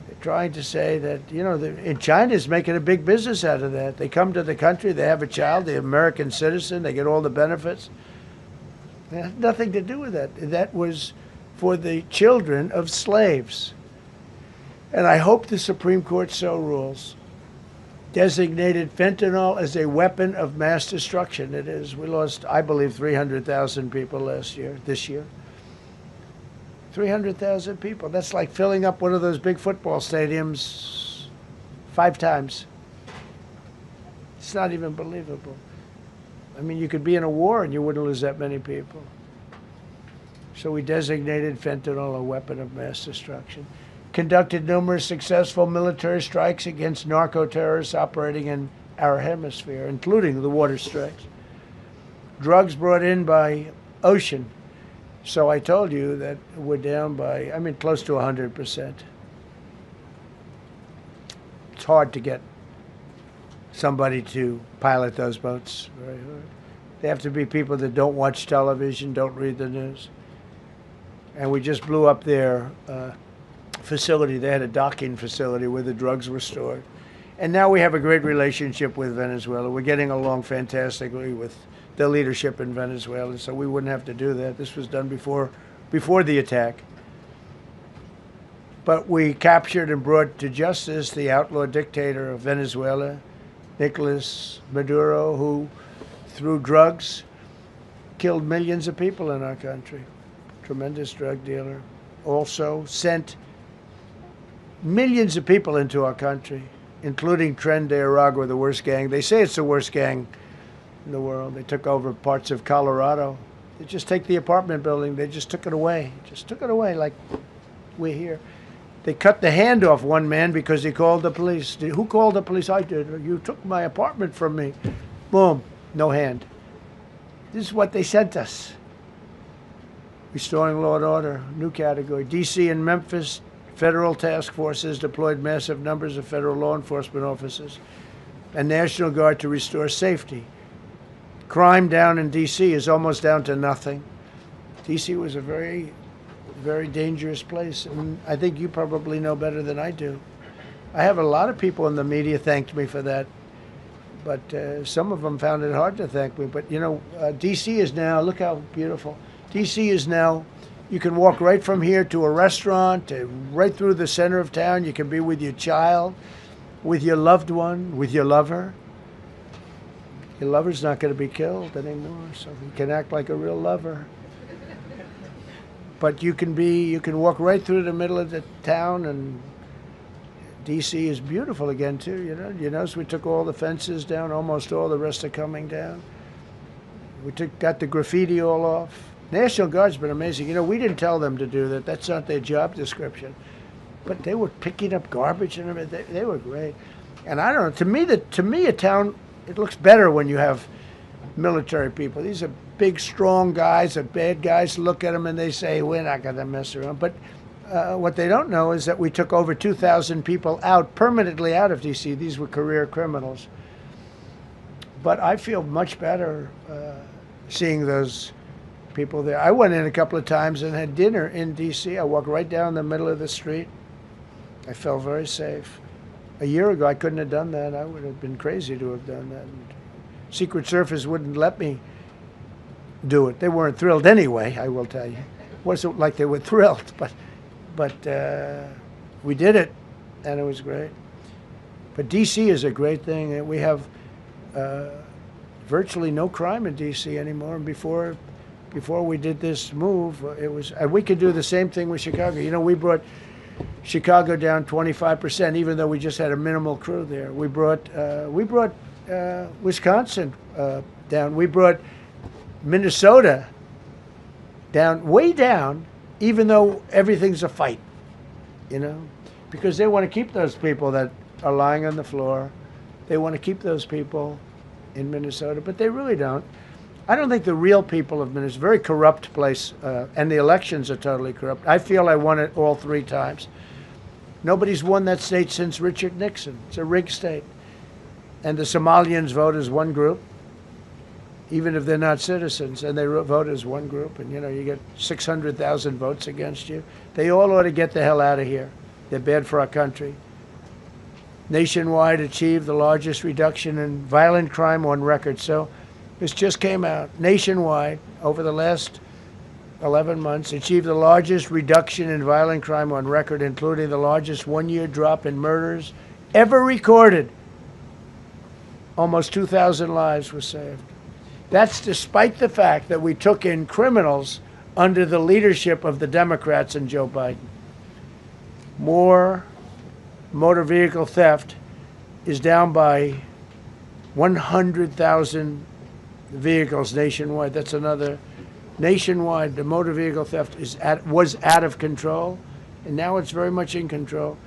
[SPEAKER 1] They're trying to say that, you know, in China's making a big business out of that. They come to the country, they have a child, they're American citizen, they get all the benefits. It had nothing to do with that. That was for the children of slaves. And I hope the Supreme Court so rules. Designated fentanyl as a weapon of mass destruction. It is. We lost, I believe, 300,000 people this year. 300,000 people. That's like filling up one of those big football stadiums 5 times. It's not even believable. I mean, you could be in a war and you wouldn't lose that many people. So we designated fentanyl a weapon of mass destruction. Conducted numerous successful military strikes against narco-terrorists operating in our hemisphere, including the water strikes. Drugs brought in by ocean. So I told you that we're down by, I mean, close to 100%. It's hard to get somebody to pilot those boats. Very hard. They have to be people that don't watch television, don't read the news. And we just blew up their facility. They had a docking facility where the drugs were stored. And now we have a great relationship with Venezuela. We're getting along fantastically with the leadership in Venezuela, so we wouldn't have to do that. This was done before the attack. But we captured and brought to justice the outlaw dictator of Venezuela, Nicolas Maduro, who, through drugs, killed millions of people in our country. Tremendous drug dealer. Also sent millions of people into our country, including Tren de Aragua, the worst gang. They say it's the worst gang in the world. They took over parts of Colorado. They just take the apartment building. They just took it away. Just took it away like we're here. They cut the hand off one man because he called the police. Who called the police? I did. You took my apartment from me. Boom, no hand. This is what they sent us. Restoring law and order, new category. D.C. and Memphis, federal task forces deployed massive numbers of federal law enforcement officers and National Guard to restore safety. Crime down in D.C. is almost down to nothing. D.C. was a very dangerous place, and I think you probably know better than I do. I have a lot of people in the media thanked me for that, but some of them found it hard to thank me. But, you know, D.C. is now, look how beautiful. D.C. is now, you can walk right from here to a restaurant, right through the center of town. You can be with your child, with your loved one, with your lover. Your lover's not going to be killed anymore, so you can act like a real lover. But you can walk right through the middle of the town, and D.C. is beautiful again too. You notice we took all the fences down, almost all. The rest are coming down. We got the graffiti all off. National Guard's been amazing. You know, we didn't tell them to do that. That's not their job description. But they were picking up garbage and everything. They were great. And I don't know. To me, a town, it looks better when you have military people. These are big, strong guys, are bad guys. Look at them and they say, we're not going to mess around. But what they don't know is that we took over 2,000 people out, permanently out of D.C. These were career criminals. But I feel much better seeing those people there. I went in a couple of times and had dinner in D.C. I walked right down the middle of the street. I felt very safe. A year ago, I couldn't have done that. I would have been crazy to have done that. Secret Service wouldn't let me do it. They weren't thrilled anyway, I will tell you. It wasn't like they were thrilled, but we did it, and it was great. But D.C. is a great thing, and we have virtually no crime in D.C. anymore. And before we did this move, and we could do the same thing with Chicago. You know, we brought Chicago down 25%, even though we just had a minimal crew there. We brought Wisconsin down. We brought Minnesota down, way down, even though everything's a fight, you know, because they want to keep those people that are lying on the floor. They want to keep those people in Minnesota, but they really don't. I don't think the real people of Minnesota, it's a very corrupt place, and the elections are totally corrupt. I feel I won it all 3 times. Nobody's won that state since Richard Nixon. It's a rigged state. And the Somalians vote as one group, even if they're not citizens, and they vote as one group, and, you know, you get 600,000 votes against you. They all ought to get the hell out of here. They're bad for our country. Nationwide achieved the largest reduction in violent crime on record. So this just came out. Nationwide, over the last 11 months, achieved the largest reduction in violent crime on record, including the largest one-year drop in murders ever recorded. Almost 2,000 lives were saved. That's despite the fact that we took in criminals under the leadership of the Democrats and Joe Biden. More motor vehicle theft is down by 100,000 vehicles nationwide. That's another. Nationwide, the motor vehicle theft was out of control, and now it's very much in control.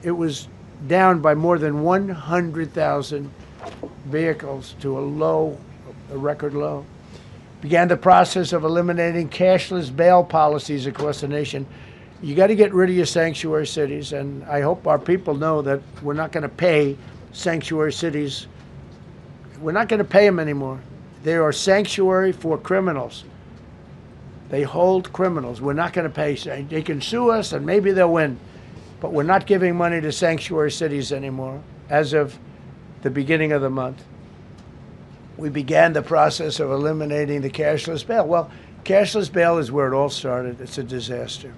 [SPEAKER 1] It was down by more than 100,000 vehicles to a record low. Began the process of eliminating cashless bail policies across the nation. You got to get rid of your sanctuary cities, and I hope our people know that we're not going to pay sanctuary cities. We're not going to pay them anymore. They are sanctuary for criminals. They hold criminals. We're not going to pay. They can sue us, and maybe they'll win. But we're not giving money to sanctuary cities anymore as of the beginning of the month. we began the process of eliminating the cashless bail. Well, cashless bail is where it all started. It's a disaster.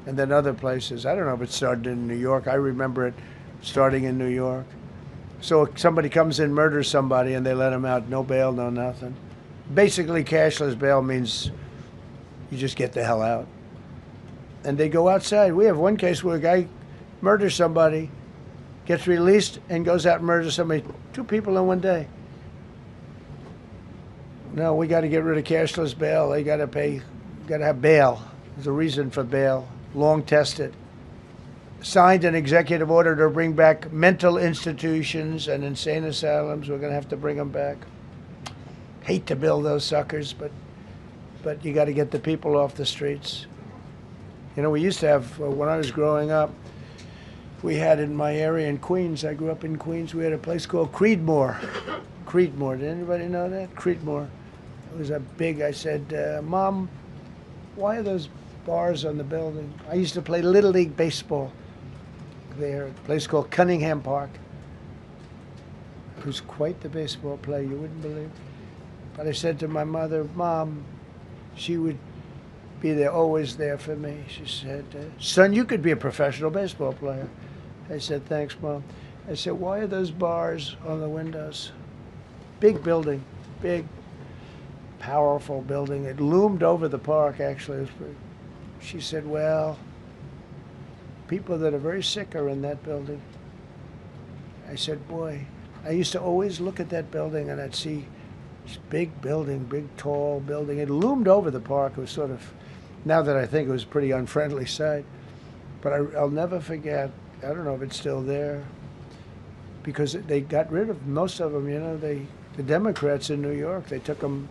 [SPEAKER 1] And then other places. I don't know if it started in New York. I remember it starting in New York. So if somebody comes in, murders somebody, and they let them out, no bail, no nothing. Basically, cashless bail means you just get the hell out. And they go outside. We have one case where a guy murders somebody, gets released, and goes out and murders somebody. 2 people in one day. No, we got to get rid of cashless bail. They got to pay, got to have bail. There's a reason for bail. Long tested. Signed an executive order to bring back mental institutions and insane asylums. We're going to have to bring them back. Hate to build those suckers, but you got to get the people off the streets. You know, we used to have, when I was growing up, we had in my area in Queens, I grew up in Queens, we had a place called Creedmoor. Creedmoor, did anybody know that? Creedmoor. It was a big, I said, Mom, why are those bars on the building? I used to play Little League baseball there, a place called Cunningham Park. He was quite the baseball player, you wouldn't believe. But I said to my mother, Mom, she would be there, always there for me. She said, son, you could be a professional baseball player. I said, thanks, Mom. I said, why are those bars on the windows? Big building, big, powerful building. It loomed over the park, actually. She said, well, people that are very sick are in that building. I said, boy, I used to always look at that building and I'd see this big building, big, tall building. It loomed over the park. It was sort of, now that I think it was a pretty unfriendly sight. But I'll never forget, I don't know if it's still there, because they got rid of most of them, you know, the Democrats in New York, they took them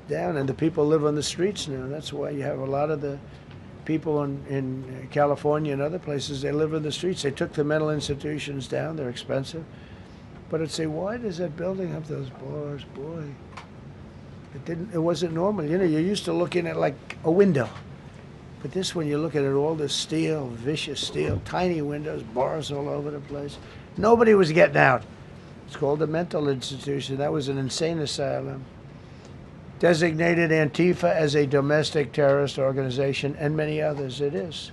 [SPEAKER 1] down, and the people live on the streets now. That's why you have a lot of the people in California and other places, they live in the streets. They took the mental institutions down. They're expensive. But I'd say, why does that building have those bars? Boy, it wasn't normal. You know, you're used to looking at like a window. But this one, you look at it, all this steel, vicious steel, tiny windows, bars all over the place. Nobody was getting out. It's called a mental institution. That was an insane asylum. Designated Antifa as a domestic terrorist organization, and many others. It is.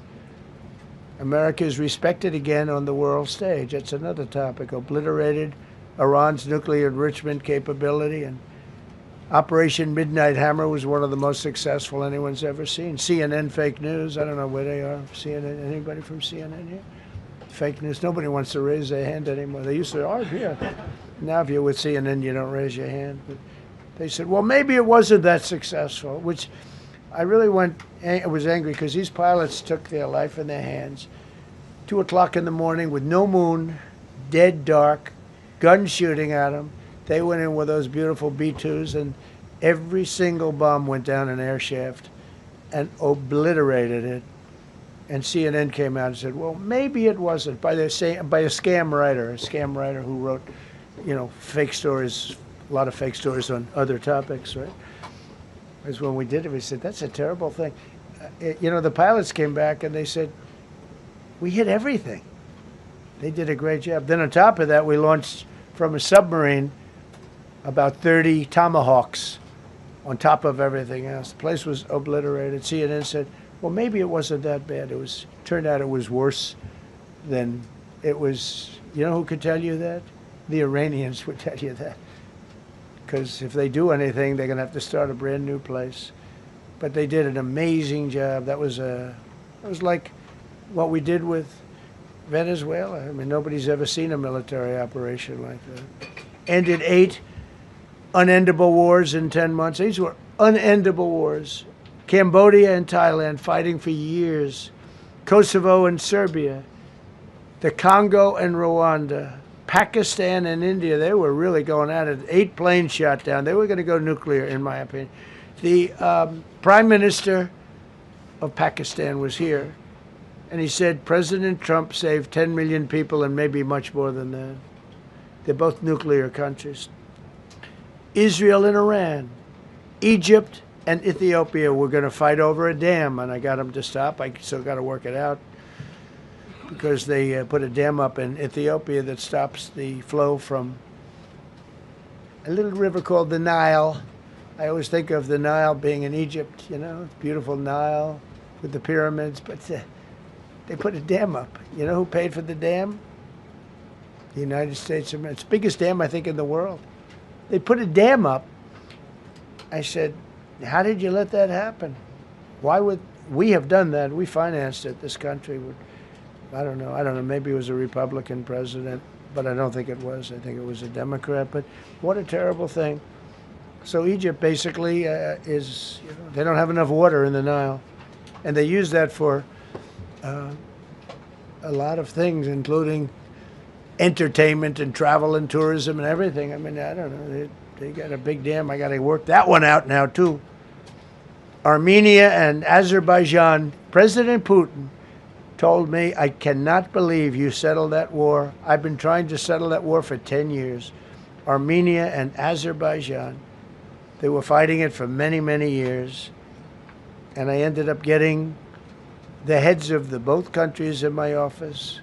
[SPEAKER 1] America is respected again on the world stage. That's another topic. Obliterated Iran's nuclear enrichment capability, and Operation Midnight Hammer was one of the most successful anyone's ever seen. CNN fake news. I don't know where they are. CNN. Anybody from CNN here? Fake news. Nobody wants to raise their hand anymore. They used to, oh, here. Now if you're with CNN, you don't raise your hand. But they said, well, maybe it wasn't that successful, which I really was angry because these pilots took their life in their hands. 2 o'clock in the morning with no moon, dead dark, guns shooting at them. They went in with those beautiful B-2s, and every single bomb went down an air shaft and obliterated it. And CNN came out and said, well, maybe it wasn't, by a scam writer who wrote, you know, fake stories, a lot of fake stories on other topics, right? Because when we did it, we said, that's a terrible thing. You know, the pilots came back and they said, we hit everything. They did a great job. Then on top of that, we launched from a submarine about 30 Tomahawks on top of everything else. The place was obliterated. CNN said, well, maybe it wasn't that bad. Turned out it was worse than it was. You know who could tell you that? The Iranians would tell you that. Because if they do anything, they're going to have to start a brand new place. But they did an amazing job. That was like what we did with Venezuela. I mean, nobody's ever seen a military operation like that. Ended 8 unendable wars in 10 months. These were unendable wars. Cambodia and Thailand fighting for years. Kosovo and Serbia. The Congo and Rwanda. Pakistan and India, they were really going at it. 8 planes shot down. They were going to go nuclear, in my opinion. The Prime Minister of Pakistan was here, and he said President Trump saved 10 million people and maybe much more than that. They're both nuclear countries. Israel and Iran. Egypt and Ethiopia were going to fight over a dam, and I got them to stop. I still got to work it out, because they put a dam up in Ethiopia that stops the flow from a little river called the Nile. I always think of the Nile being in Egypt, you know, beautiful Nile with the pyramids, but they put a dam up. You know who paid for the dam? The United States of America. It's the biggest dam, I think, in the world. They put a dam up. I said, how did you let that happen? Why would we have done that? We financed it. This country would, I don't know. Maybe it was a Republican president, but I don't think it was. I think it was a Democrat. But what a terrible thing. So Egypt basically is, you know, they don't have enough water in the Nile. And they use that for a lot of things, including entertainment and travel and tourism and everything. I mean, I don't know. They got a big dam. I got to work that one out now, too. Armenia and Azerbaijan, President Putin told me, I cannot believe you settled that war. I've been trying to settle that war for 10 years. Armenia and Azerbaijan, they were fighting it for many, many years. And I ended up getting the heads of the both countries in my office.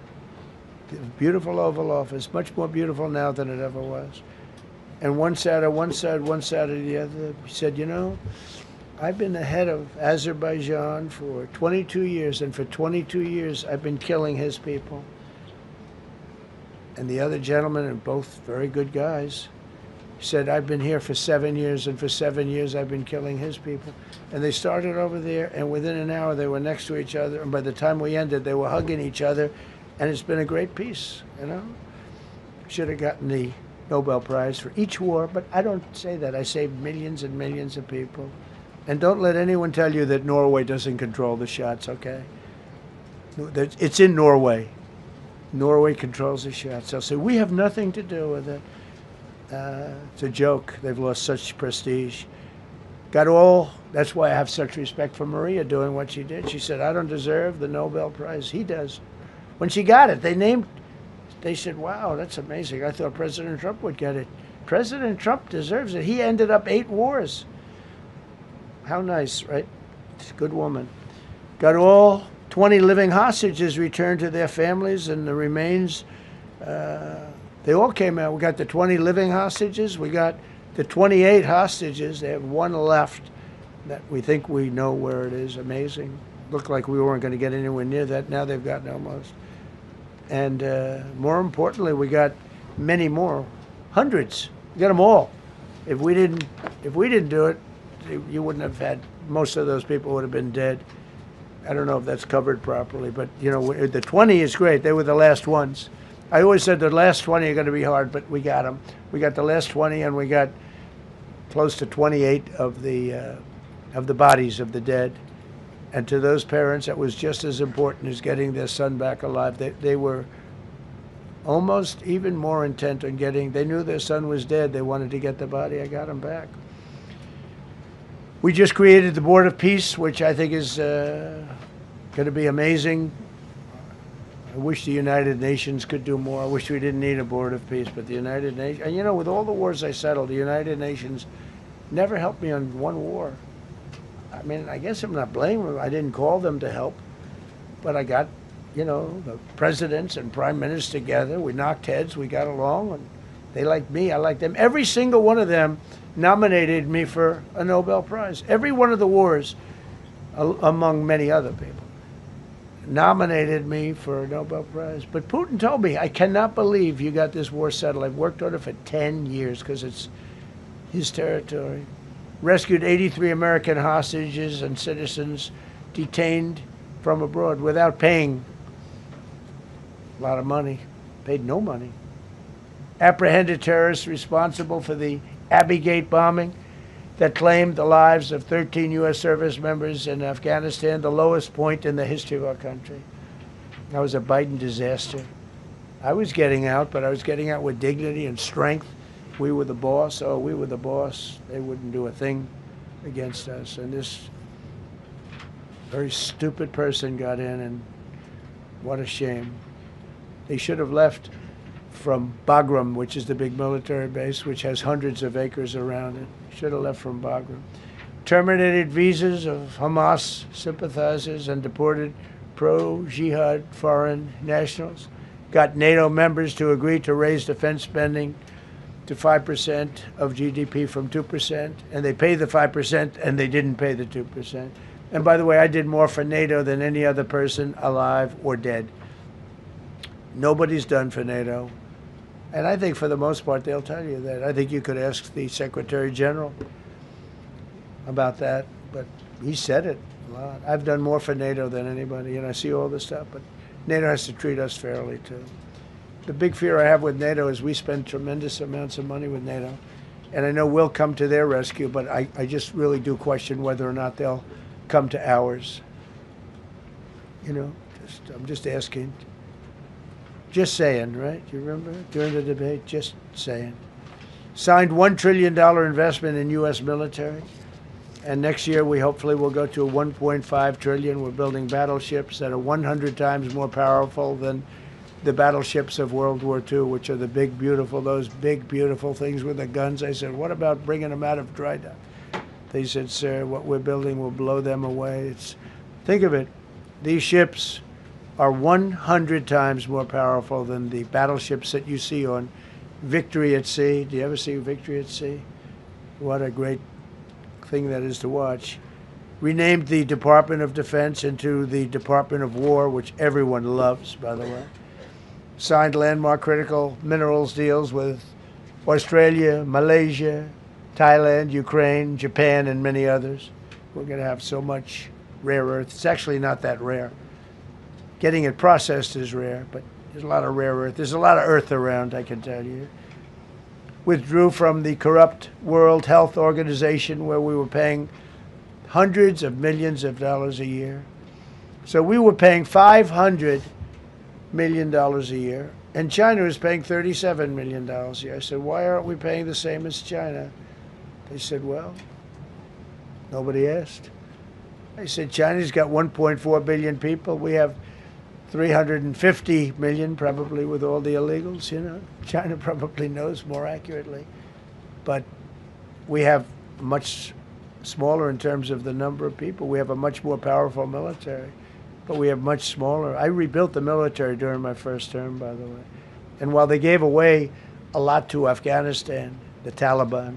[SPEAKER 1] The beautiful Oval Office, much more beautiful now than it ever was. And one sat on one side, one sat on the other. He said, you know, I've been the head of Azerbaijan for 22 years, and for 22 years I've been killing his people. And the other gentleman, and both very good guys, said, I've been here for 7 years, and for 7 years I've been killing his people. And they started over there, and within an hour they were next to each other, and by the time we ended, they were hugging each other, and it's been a great peace, you know? Should have gotten the Nobel Prize for each war, but I don't say that. I saved millions and millions of people. And don't let anyone tell you that Norway doesn't control the shots, okay? It's in Norway. Norway controls the shots. They'll say, we have nothing to do with it. It's a joke. They've lost such prestige. That's why I have such respect for Maria doing what she did. She said, I don't deserve the Nobel Prize. He does. When she got it, they said, wow, that's amazing. I thought President Trump would get it. President Trump deserves it. He ended up 8 wars. How nice, right? It's a good woman. Got all 20 living hostages returned to their families, and the remains, they all came out. We got the 20 living hostages. We got the 28 hostages. They have 1 left that we think we know where it is. Amazing. Looked like we weren't going to get anywhere near that. Now they've gotten almost. And more importantly, we got many more, hundreds. We got them all. If we didn't do it, you wouldn't have had, most of those people would have been dead. I don't know if that's covered properly, but you know, the 20 is great. They were the last ones. I always said the last 20 are going to be hard, but we got them. We got the last 20, and we got close to 28 of the bodies of the dead. And to those parents, that was just as important as getting their son back alive. They were almost even more intent on they knew their son was dead. They wanted to get the body. I got him back. We just created the Board of Peace, which I think is going to be amazing. I wish the United Nations could do more. I wish we didn't need a Board of Peace, but the United Nations, and you know, with all the wars I settled, the United Nations never helped me on one war. I mean, I guess I'm not blaming them. I didn't call them to help, but I got, you know, the presidents and prime ministers together. We knocked heads. We got along, and they liked me. I liked them. Every single one of them nominated me for a Nobel Prize. Every one of the wars, among many other people, nominated me for a Nobel Prize. But Putin told me, I cannot believe you got this war settled. I've worked on it for 10 years because it's his territory. Rescued 83 American hostages and citizens detained from abroad without paying a lot of money. Paid no money. Apprehended terrorists responsible for the Abbey Gate bombing that claimed the lives of 13 U.S. service members in Afghanistan, the lowest point in the history of our country. That was a Biden disaster. I was getting out, but I was getting out with dignity and strength. We were the boss. Oh, we were the boss. They wouldn't do a thing against us. And this very stupid person got in, and what a shame. They should have left from Bagram, which is the big military base, which has hundreds of acres around it. Should have left from Bagram. Terminated visas of Hamas sympathizers and deported pro-jihad foreign nationals. Got NATO members to agree to raise defense spending to 5% of GDP from 2%, and they pay the 5%, and they didn't pay the 2%. And by the way, I did more for NATO than any other person alive or dead. Nobody's done for NATO. And I think for the most part, they'll tell you that. I think you could ask the Secretary General about that, but he said it a lot. I've done more for NATO than anybody, and I see all this stuff, but NATO has to treat us fairly, too. The big fear I have with NATO is we spend tremendous amounts of money with NATO, and I know we'll come to their rescue, but I just really do question whether or not they'll come to ours. You know, I'm just asking. Just saying, right? You remember during the debate? Just saying. Signed $1 trillion investment in U.S. military. And next year, we hopefully will go to a $1.5 trillion. We're building battleships that are 100 times more powerful than the battleships of World War II, which are the big, beautiful, those big, beautiful things with the guns. I said, what about bringing them out of dry dock? They said, sir, what we're building will blow them away. Think of it. These ships are 100 times more powerful than the battleships that you see on Victory at Sea. Do you ever see Victory at Sea? What a great thing that is to watch. Renamed the Department of Defense into the Department of War, which everyone loves, by the way. Signed landmark critical minerals deals with Australia, Malaysia, Thailand, Ukraine, Japan, and many others. We're going to have so much rare earth. It's actually not that rare. Getting it processed is rare, but there's a lot of rare earth. There's a lot of earth around, I can tell you. Withdrew from the corrupt World Health Organization where we were paying hundreds of millions of dollars a year. So we were paying $500 million a year, and China was paying $37 million a year. I said, why aren't we paying the same as China? They said, well, nobody asked. I said, China's got 1.4 billion people. We have 350 million, probably with all the illegals, you know. China probably knows more accurately. But we have much smaller in terms of the number of people. We have a much more powerful military, but we have much smaller. I rebuilt the military during my first term, by the way. And while they gave away a lot to Afghanistan, the Taliban,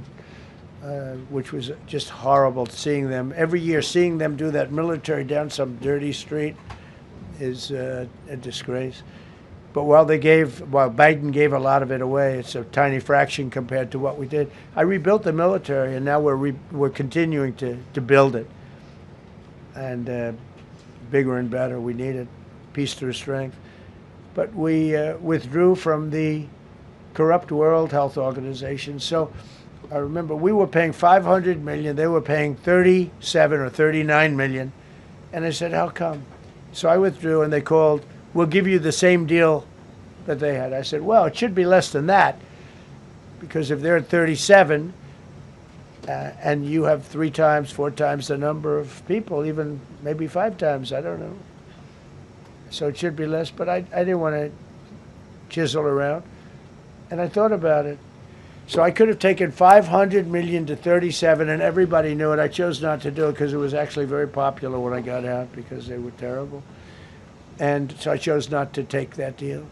[SPEAKER 1] which was just horrible seeing them, every year seeing them do that military down some dirty street is a disgrace. But while Biden gave a lot of it away, it's a tiny fraction compared to what we did. I rebuilt the military, and now we're continuing to build it. And bigger and better, we need it. Peace through strength. But we withdrew from the corrupt World Health Organization. So I remember we were paying $500 million. They were paying 37 or 39 million. And I said, how come? So I withdrew, and they called, we'll give you the same deal that they had. I said, well, it should be less than that, because if they're at 37 and you have 3 times, 4 times the number of people, even maybe 5 times, I don't know. So it should be less, but I didn't want to chisel around. And I thought about it. So I could have taken 500 million to 37, and everybody knew it. I chose not to do it because it was actually very popular when I got out, because they were terrible. And so I chose not to take that deal.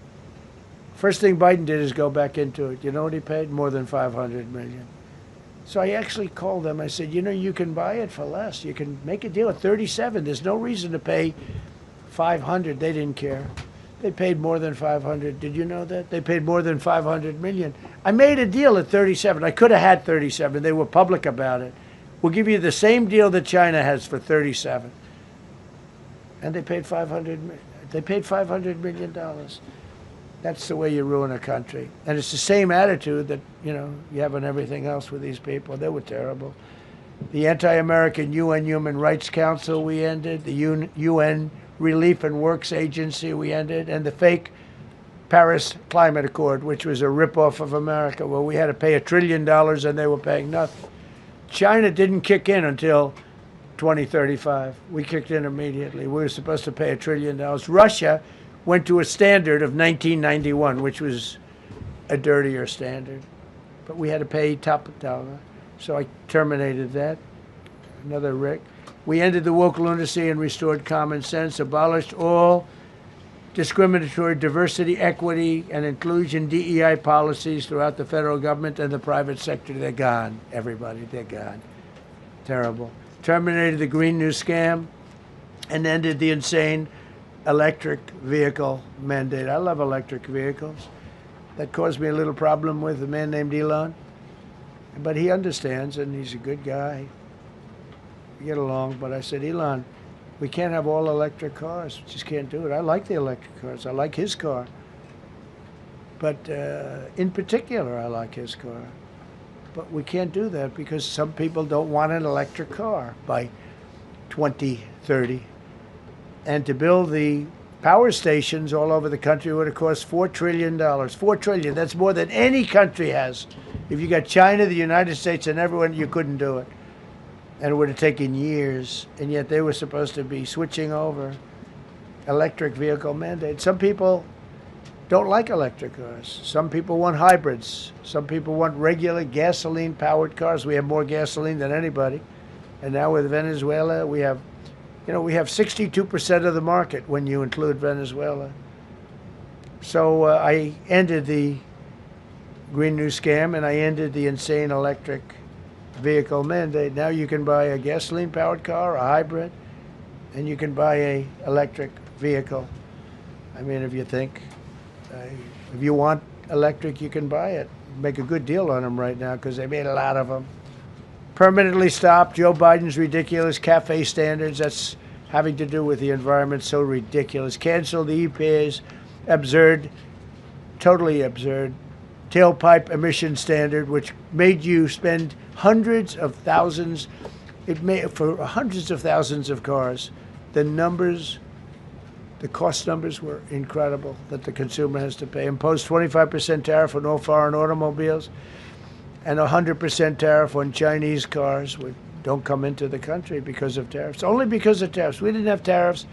[SPEAKER 1] First thing Biden did is go back into it. You know what he paid? More than 500 million. So I actually called them. I said, you know, you can buy it for less. You can make a deal at 37. There's no reason to pay 500. They didn't care. They paid more than 500. Did you know that? They paid more than 500 million. I made a deal at 37. I could have had 37. They were public about it. We'll give you the same deal that China has for 37. And they paid $500 million. That's the way you ruin a country. And it's the same attitude that, you know, you have on everything else with these people. They were terrible. The anti-American UN Human Rights Council we ended. The UN Relief and Works Agency we ended. And the fake Paris Climate Accord, which was a ripoff of America, where we had to pay $1 trillion and they were paying nothing. China didn't kick in until 2035. We kicked in immediately. We were supposed to pay $1 trillion. Russia went to a standard of 1991, which was a dirtier standard. But we had to pay top dollar. So I terminated that. Another Rick. We ended the woke lunacy and restored common sense, abolished all discriminatory diversity, equity, and inclusion DEI policies throughout the federal government and the private sector. They're gone, everybody. They're gone. Terrible. Terminated the Green New Scam and ended the insane electric vehicle mandate. I love electric vehicles. That caused me a little problem with a man named Elon. But he understands, and he's a good guy. We get along, but I said, Elon, we can't have all electric cars. We just can't do it. I like the electric cars. I like his car. But in particular, I like his car. But we can't do that because some people don't want an electric car by 2030. And to build the power stations all over the country would have cost $4 trillion. $4 trillion. That's more than any country has. If you got China, the United States, and everyone, you couldn't do it. And it would have taken years. And yet they were supposed to be switching over electric vehicle mandate. Some people don't like electric cars. Some people want hybrids. Some people want regular gasoline-powered cars. We have more gasoline than anybody. And now with Venezuela, we have 62% of the market when you include Venezuela. So I ended the Green New Scam and I ended the insane electric vehicle mandate. Now you can buy a gasoline-powered car, a hybrid, and you can buy a electric vehicle. I mean, if you think, if you want electric, you can buy it. Make a good deal on them right now because they made a lot of them. Permanently stopped Joe Biden's ridiculous CAFE standards. That's having to do with the environment, so ridiculous. Canceled the EPA's absurd, totally absurd, tailpipe emission standard, which made you spend hundreds of thousands. It made for hundreds of thousands of cars. The cost numbers were incredible that the consumer has to pay. Imposed 25% tariff on all foreign automobiles and 100% tariff on Chinese cars, which don't come into the country because of tariffs. Only because of tariffs. We didn't have tariffs,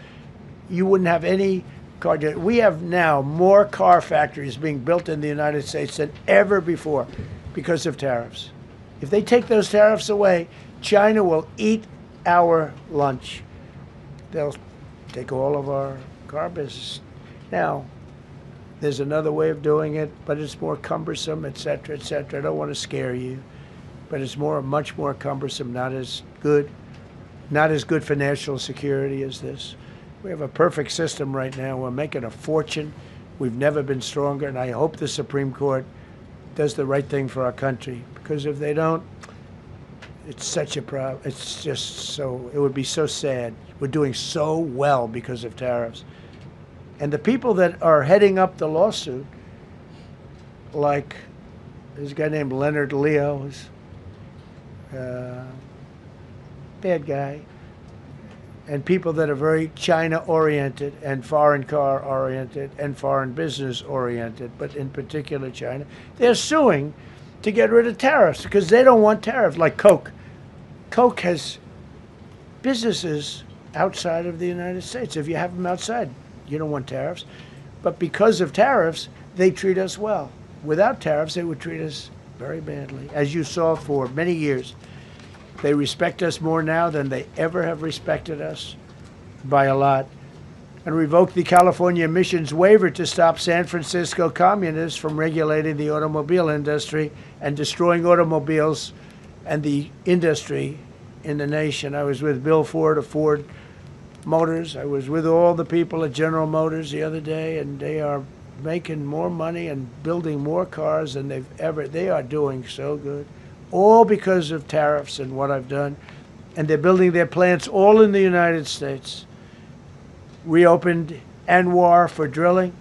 [SPEAKER 1] you wouldn't have any car. We have now more car factories being built in the United States than ever before because of tariffs. If they take those tariffs away, China will eat our lunch. They'll take all of our car business. Now, there's another way of doing it, but it's more cumbersome, et cetera, et cetera. I don't want to scare you, but it's much more cumbersome, not as good for national security as this. We have a perfect system right now. We're making a fortune. We've never been stronger, and I hope the Supreme Court does the right thing for our country, because if they don't, it's such a problem. It's just so, it would be so sad. We're doing so well because of tariffs. And the people that are heading up the lawsuit, like there's a guy named Leonard Leo, who's bad guy, and people that are very China-oriented and foreign car-oriented and foreign business-oriented, but in particular China, they're suing to get rid of tariffs because they don't want tariffs, like Coke. Coke has businesses outside of the United States. If you have them outside, you don't want tariffs. But because of tariffs, they treat us well. Without tariffs, they would treat us very badly. As you saw for many years, they respect us more now than they ever have respected us, by a lot. And revoked the California emissions waiver to stop San Francisco communists from regulating the automobile industry and destroying automobiles and the industry in the nation. I was with Bill Ford of Ford Motors. I was with all the people at General Motors the other day, and they are making more money and building more cars than they are doing so good. All because of tariffs and what I've done. And they're building their plants all in the United States. Reopened Anwar for drilling.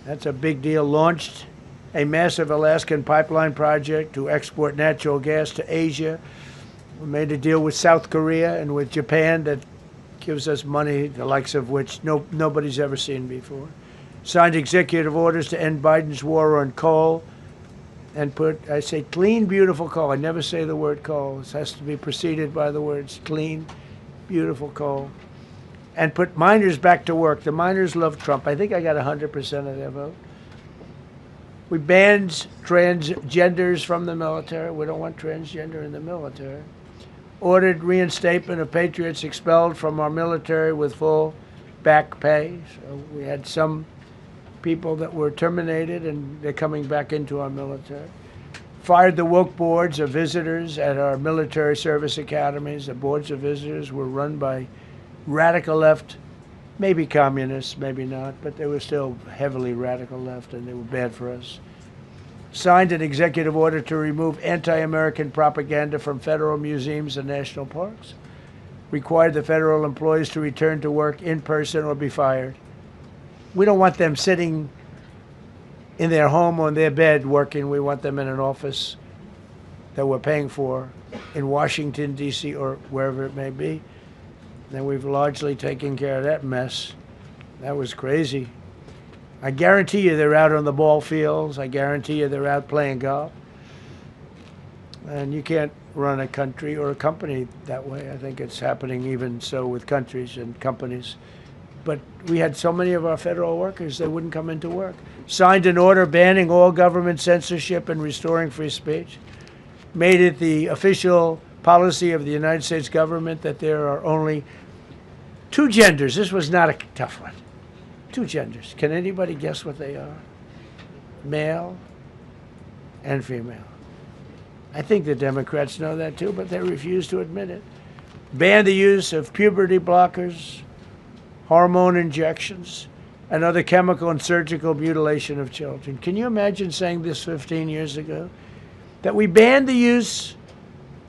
[SPEAKER 1] That's a big deal. Launched a massive Alaskan pipeline project to export natural gas to Asia. We made a deal with South Korea and with Japan that gives us money, the likes of which nobody's ever seen before. Signed executive orders to end Biden's war on coal and I say clean, beautiful coal. I never say the word coal. It has to be preceded by the words clean, beautiful coal. And put miners back to work. The miners love Trump. I think I got 100% of their vote. We banned transgenders from the military. We don't want transgender in the military. Ordered reinstatement of patriots expelled from our military with full back pay. So we had some people that were terminated, and they're coming back into our military. Fired the woke boards of visitors at our military service academies. The boards of visitors were run by radical left, maybe communists, maybe not, but they were still heavily radical left, and they were bad for us. Signed an executive order to remove anti-American propaganda from federal museums and national parks. Required the federal employees to return to work in person or be fired. We don't want them sitting in their home or in their bed working. We want them in an office that we're paying for in Washington, D.C., or wherever it may be. And we've largely taken care of that mess. That was crazy. I guarantee you they're out on the ball fields. I guarantee you they're out playing golf. And you can't run a country or a company that way. I think it's happening even so with countries and companies. But we had so many of our federal workers, they wouldn't come into work. Signed an order banning all government censorship and restoring free speech. Made it the official policy of the United States government that there are only two genders. This was not a tough one. Two genders. Can anybody guess what they are? Male and female. I think the Democrats know that too, but they refuse to admit it. Banned the use of puberty blockers, hormone injections, and other chemical and surgical mutilation of children. Can you imagine saying this 15 years ago? That we banned the use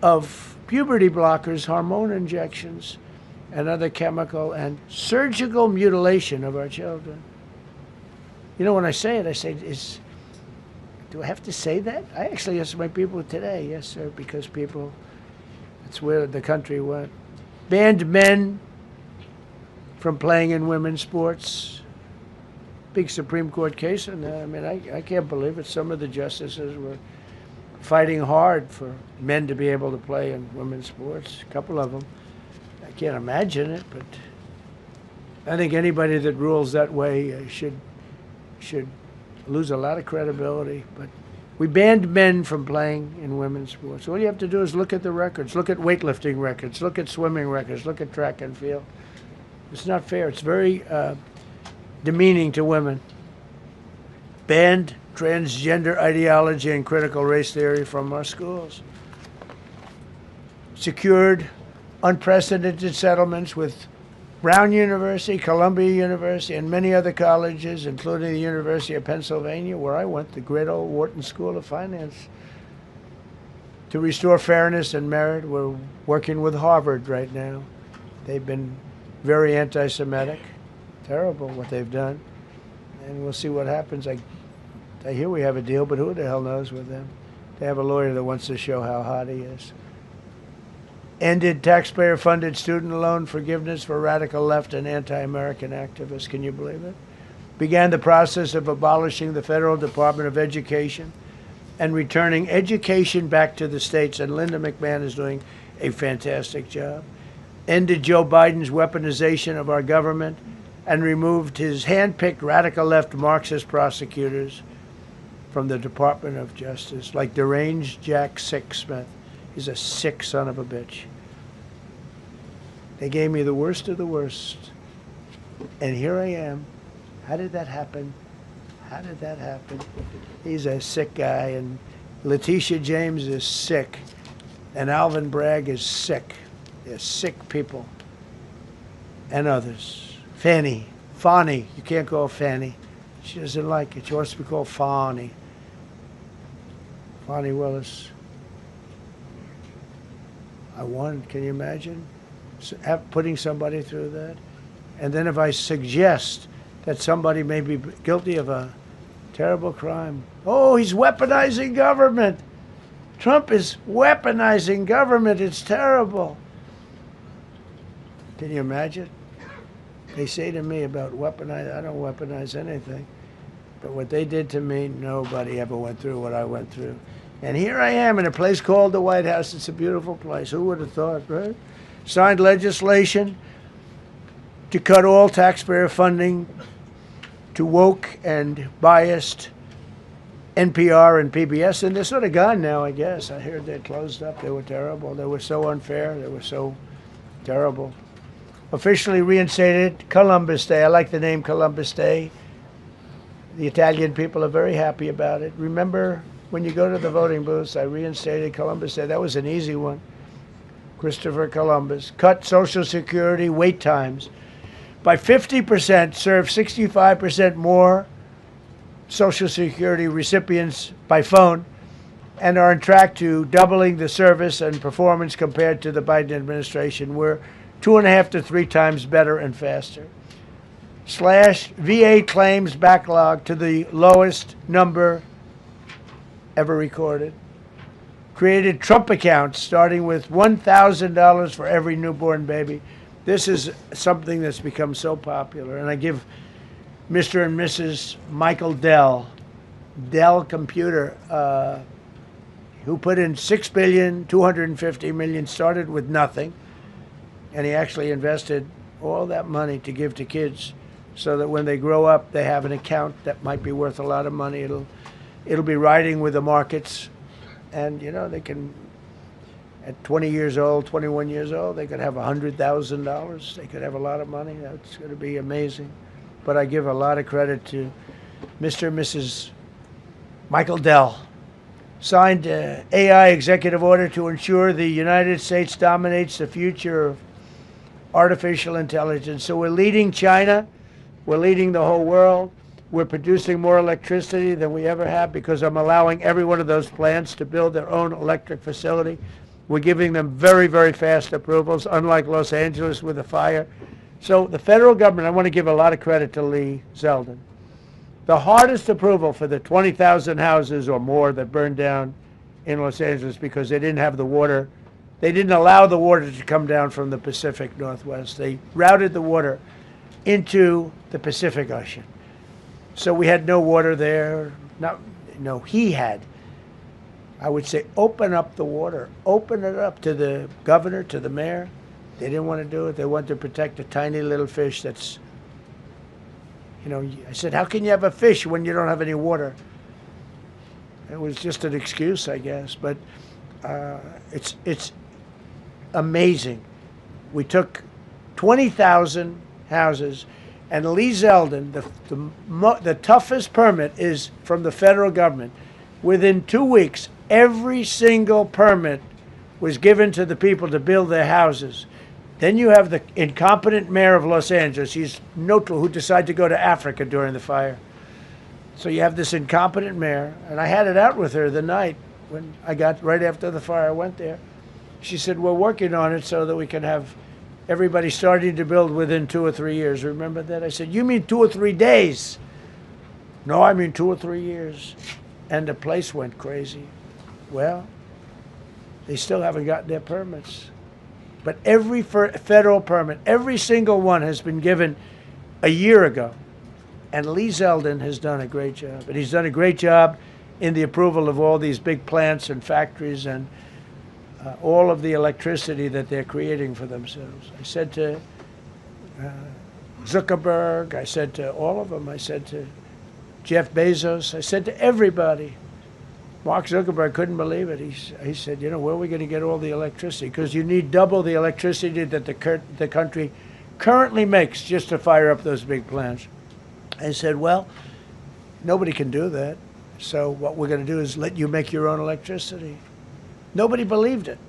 [SPEAKER 1] of puberty blockers, hormone injections, and other chemical and surgical mutilation of our children. You know, when I say it, I say, do I have to say that? I actually ask my people today, yes, sir, because people, that's where the country went. Banned men from playing in women's sports. Big Supreme Court case, and I mean, I can't believe it. Some of the justices were fighting hard for men to be able to play in women's sports, a couple of them. I can't imagine it, but I think anybody that rules that way should lose a lot of credibility. But we banned men from playing in women's sports. All you have to do is look at the records, look at weightlifting records, look at swimming records, look at track and field. It's not fair. It's very demeaning to women. Banned transgender ideology and critical race theory from our schools. Secured unprecedented settlements with Brown University, Columbia University, and many other colleges, including the University of Pennsylvania, where I went, the great old Wharton School of Finance. To restore fairness and merit, we're working with Harvard right now. They've been very anti-Semitic. Terrible what they've done. And we'll see what happens. I hear we have a deal, but who the hell knows with them? They have a lawyer that wants to show how hot he is. Ended taxpayer-funded student loan forgiveness for radical left and anti-American activists. Can you believe it? Began the process of abolishing the Federal Department of Education and returning education back to the states. And Linda McMahon is doing a fantastic job. Ended Joe Biden's weaponization of our government and removed his hand-picked radical left Marxist prosecutors from the Department of Justice, like deranged Jack Smith. He's a sick son of a bitch. They gave me the worst of the worst. And here I am. How did that happen? How did that happen? He's a sick guy, and Letitia James is sick, and Alvin Bragg is sick. They're sick people. And others. Fani, you can't call Fanny. She doesn't like it. She wants to be called Fani. Fani Willis. I won. Can you imagine putting somebody through that? And then if I suggest that somebody may be guilty of a terrible crime, oh, he's weaponizing government. Trump is weaponizing government. It's terrible. Can you imagine? They say to me about weaponize, I don't weaponize anything. But what they did to me, nobody ever went through what I went through. And here I am in a place called the White House. It's a beautiful place. Who would have thought, right? Signed legislation to cut all taxpayer funding to woke and biased NPR and PBS. And they're sort of gone now, I guess. I heard they closed up. They were terrible. They were so unfair. They were so terrible. officially reinstated Columbus Day. I like the name Columbus Day. The Italian people are very happy about it. Remember, when you go to the voting booths, I reinstated Columbus Day. That was an easy one. Christopher Columbus. Cut Social Security wait times by 50%, serve 65% more Social Security recipients by phone, and are on track to doubling the service and performance compared to the Biden administration. We're 2.5 to 3 times better and faster. Slash VA claims backlog to the lowest number ever recorded. Created Trump accounts starting with $1,000 for every newborn baby. This is something that's become so popular. And I give Mr. and Mrs. Michael Dell Computer, who put in $6.25 billion, started with nothing. And he actually invested all that money to give to kids so that when they grow up, they have an account that might be worth a lot of money. It'll be riding with the markets. And, you know, they can, at 20 years old, 21 years old, they could have $100,000. They could have a lot of money. That's going to be amazing. But I give a lot of credit to Mr. and Mrs. Michael Dell. Signed an AI executive order to ensure the United States dominates the future of artificial intelligence. So we're leading China. We're leading the whole world. We're producing more electricity than we ever have because I'm allowing every one of those plants to build their own electric facility. We're giving them very, very fast approvals, unlike Los Angeles with the fire. So the federal government, I want to give a lot of credit to Lee Zeldin. The hardest approval for the 20,000 houses or more that burned down in Los Angeles because they didn't have the water. They didn't allow the water to come down from the Pacific Northwest. They routed the water into the Pacific Ocean. So we had no water there. No, he had. I would say open up the water. Open it up to the governor, to the mayor. They didn't want to do it. They wanted to protect a tiny little fish that's, you know, I said, how can you have a fish when you don't have any water? It was just an excuse, I guess. But it's amazing. We took 20,000 houses, and Lee Zeldin, the toughest permit is from the federal government. Within 2 weeks, every single permit was given to the people to build their houses. Then you have the incompetent mayor of Los Angeles. He's neutral, who decided to go to Africa during the fire. So you have this incompetent mayor, and I had it out with her the night when I got, right after the fire, I went there. She said, we're working on it so that we can have everybody starting to build within 2 or 3 years. Remember that? I said, you mean 2 or 3 days? No, I mean 2 or 3 years. And the place went crazy. Well, they still haven't gotten their permits. But every federal permit, every single one has been given a year ago. And Lee Zeldin has done a great job. And he's done a great job in the approval of all these big plants and factories and all of the electricity that they're creating for themselves. I said to Zuckerberg, I said to all of them, I said to Jeff Bezos, I said to everybody. Mark Zuckerberg couldn't believe it. He said, you know, where are we going to get all the electricity? Because you need double the electricity that the country currently makes just to fire up those big plants. I said, well, nobody can do that. So what we're going to do is let you make your own electricity. Nobody believed it.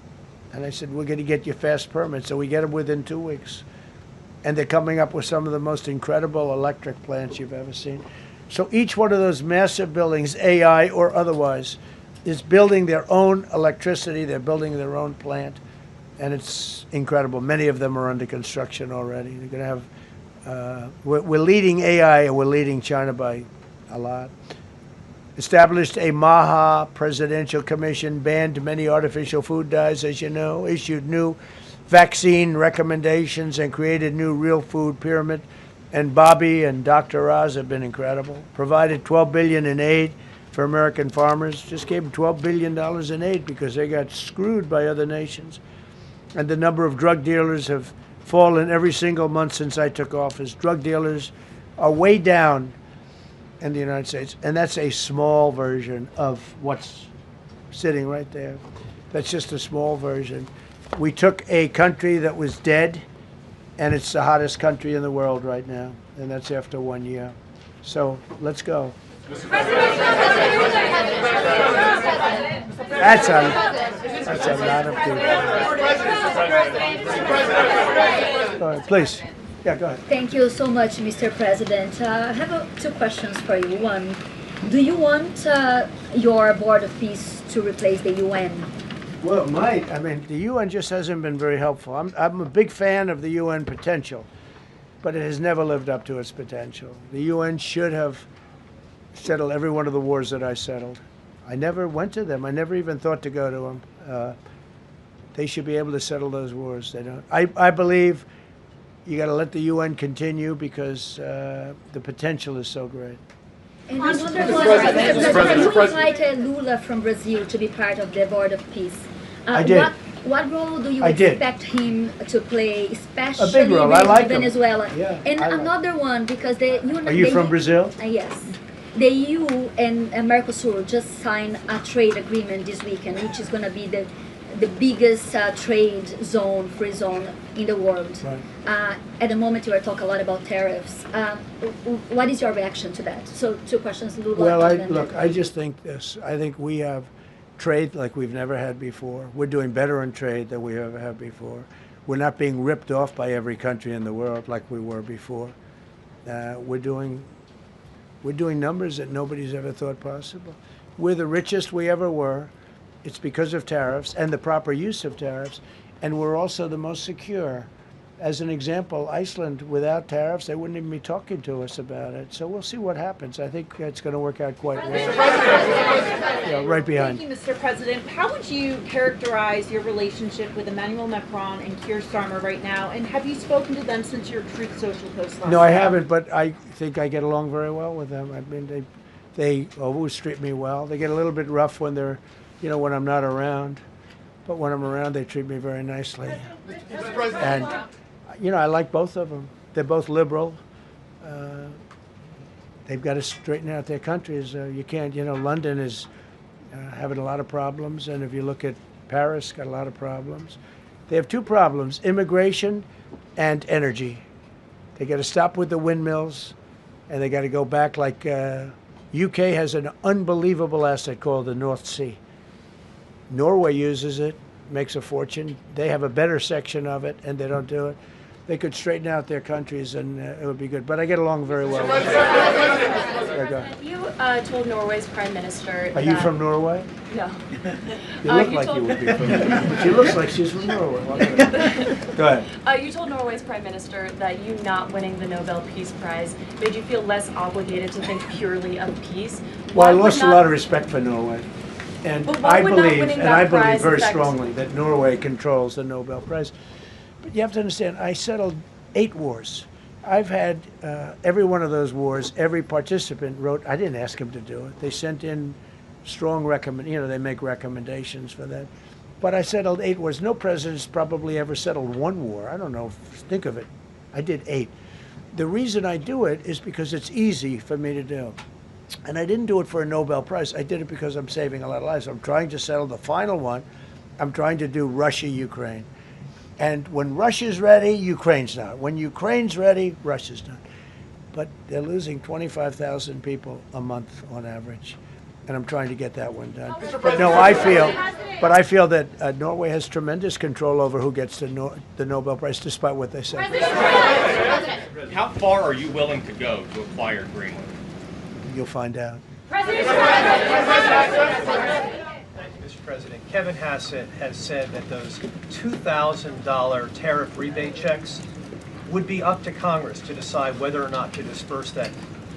[SPEAKER 1] And I said, we're going to get you fast permits. So we get them within 2 weeks. And they're coming up with some of the most incredible electric plants you've ever seen. So each one of those massive buildings, AI or otherwise, is building their own electricity. They're building their own plant. And it's incredible. Many of them are under construction already. They're going to have, we're leading AI and we're leading China by a lot. Established a MAHA presidential commission, banned many artificial food dyes, as you know, issued new vaccine recommendations, and created new real food pyramid. And Bobby and Dr. Oz have been incredible. Provided $12 billion in aid for American farmers. Just gave them $12 billion in aid because they got screwed by other nations. And the number of drug dealers have fallen every single month since I took office. Drug dealers are way down in the United States. And that's a small version of what's sitting right there. That's just a small version. We took a country that was dead and it's the hottest country in the world right now, and that's after 1 year. So let's go. That's a lot of people. Go ahead, please. Yeah, go ahead.
[SPEAKER 3] Thank you so much, Mr. President. I have two questions for you. One, do you want your Board of Peace to replace the UN?
[SPEAKER 1] Well, it might. I mean, the UN just hasn't been very helpful. I'm a big fan of the UN potential, but it has never lived up to its potential. The UN should have settled every one of the wars that I settled. I never went to them. I never even thought to go to them. They should be able to settle those wars. They don't. I believe you got to let the UN continue because the potential is so great.
[SPEAKER 3] And I wonder, Mr. President, you invited Lula from Brazil to be part of the Board of Peace.
[SPEAKER 1] I did.
[SPEAKER 3] What role do you
[SPEAKER 1] I did.
[SPEAKER 3] expect him to play, especially
[SPEAKER 1] A big role. I
[SPEAKER 3] with
[SPEAKER 1] like him.
[SPEAKER 3] Venezuela?
[SPEAKER 1] Yeah,
[SPEAKER 3] And
[SPEAKER 1] I like
[SPEAKER 3] another one, because the
[SPEAKER 1] Are you from Brazil?
[SPEAKER 3] Yes. The EU and Mercosur just signed a trade agreement this weekend, which is going to be the biggest trade zone, free zone in the world.
[SPEAKER 1] Right.
[SPEAKER 3] At the moment, you are talking a lot about tariffs. What is your reaction to that? So, two questions, Lula.
[SPEAKER 1] Well, I just think this. I think we have trade like we've never had before. We're doing better in trade than we ever have before. We're not being ripped off by every country in the world like we were before. We're doing numbers that nobody's ever thought possible. We're the richest we ever were. It's because of tariffs and the proper use of tariffs, and we're also the most secure. As an example, Iceland, without tariffs, they wouldn't even be talking to us about it. So we'll see what happens. I think it's going to work out quite well. Yeah, right behind.
[SPEAKER 2] Thank you, Mr. President. How would you characterize your relationship with Emmanuel Macron and Keir Starmer right now? And have you spoken to them since your Truth Social post last
[SPEAKER 1] No, I
[SPEAKER 2] night?
[SPEAKER 1] haven't, but I think I get along very well with them. I mean, they always treat me well. They get a little bit rough when they're, when I'm not around. But when I'm around, they treat me very nicely. And, I like both of them. They're both liberal. They've got to straighten out their countries. You can't, London is having a lot of problems. And if you look at Paris, got a lot of problems. They have two problems, immigration and energy. They got to stop with the windmills, and they got to go back like UK has an unbelievable asset called the North Sea. Norway uses it, makes a fortune. They have a better section of it, and they don't do it. They could straighten out their countries, and it would be good. But I get along very well with them. Yeah, go ahead.
[SPEAKER 4] You told Norway's prime minister.
[SPEAKER 1] Are you from Norway?
[SPEAKER 4] No.
[SPEAKER 1] You look like you would be from Norway. She looks like she's from Norway. Go ahead.
[SPEAKER 4] You told Norway's prime minister that you not winning the Nobel Peace Prize made you feel less obligated to think purely of peace.
[SPEAKER 1] Well, I lost a lot of respect for Norway. And I believe very
[SPEAKER 4] affect
[SPEAKER 1] strongly that Norway controls the Nobel Prize. But you have to understand, I settled 8 wars. I've had every one of those wars, every participant wrote, I didn't ask them to do it. They sent in strong they make recommendations for that. But I settled 8 wars. No president's probably ever settled 1 war. I don't know, think of it. I did 8. The reason I do it is because it's easy for me to do. And I didn't do it for a Nobel Prize. I did it because I'm saving a lot of lives. I'm trying to settle the final one. I'm trying to do Russia-Ukraine. And when Russia's ready, Ukraine's not. When Ukraine's ready, Russia's not. But they're losing 25,000 people a month on average. And I'm trying to get that one done. But no, I feel that Norway has tremendous control over who gets the Nobel Prize, despite what they say.
[SPEAKER 5] How far are you willing to go to acquire Greenland?
[SPEAKER 1] You'll find out.
[SPEAKER 6] Mr. President, Kevin Hassett has said that those $2,000 tariff rebate checks would be up to Congress to decide whether or not to disperse that.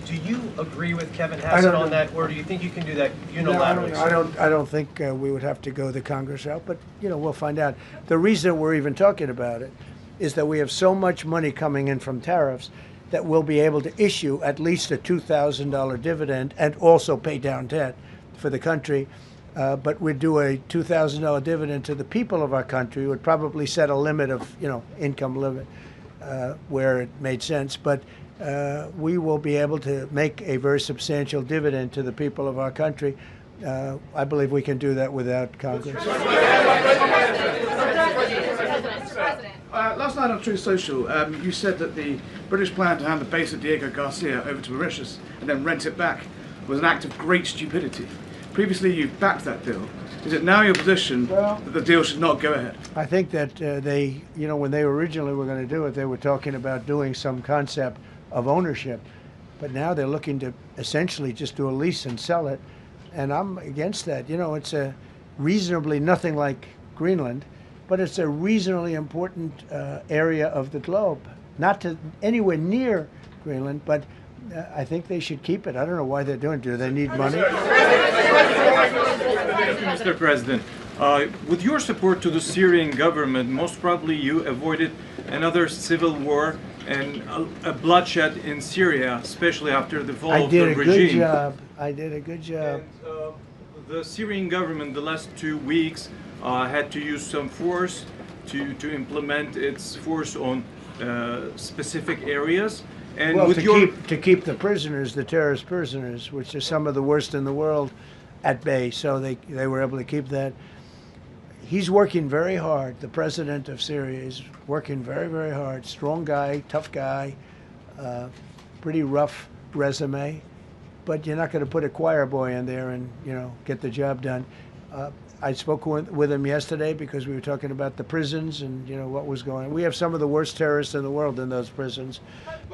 [SPEAKER 6] Do you agree with Kevin Hassett on that, or do you think you can do that unilaterally?
[SPEAKER 1] No, I don't think we would have to go the Congress route, but we'll find out. The reason we're even talking about it is that we have so much money coming in from tariffs that we'll be able to issue at least a $2,000 dividend and also pay down debt for the country. But we'd do a $2,000 dividend to the people of our country. We would probably set a limit of, income limit where it made sense. But we will be able to make a very substantial dividend to the people of our country. I believe we can do that without Congress.
[SPEAKER 2] Mr. President.
[SPEAKER 7] Last night on Truth Social, you said that the British plan to hand the base at Diego Garcia over to Mauritius and then rent it back was an act of great stupidity. Previously, you've backed that deal. Is it now your position that the deal should not go ahead?
[SPEAKER 1] I think that they, when they originally were going to do it, they were talking about doing some concept of ownership. But now they're looking to essentially just do a lease and sell it. And I'm against that. It's a reasonably nothing like Greenland, but it's a reasonably important area of the globe. Not to anywhere near Greenland, but I think they should keep it. I don't know why they're doing it. Do they need money?
[SPEAKER 8] Mr. President, with your support to the Syrian government, most probably you avoided another civil war and a bloodshed in Syria, especially after the fall of the regime.
[SPEAKER 1] I did a good job. I did a good job.
[SPEAKER 8] And, the Syrian government, the last 2 weeks, had to use some force to implement its force on specific areas. And
[SPEAKER 1] well,
[SPEAKER 8] with
[SPEAKER 1] to keep the prisoners, the terrorist prisoners, which are some of the worst in the world, at bay. So they were able to keep that. He's working very hard. The president of Syria is working very, very hard. Strong guy, tough guy, pretty rough resume. But you're not going to put a choir boy in there and get the job done. I spoke with him yesterday because we were talking about the prisons and what was going on. We have some of the worst terrorists in the world in those prisons,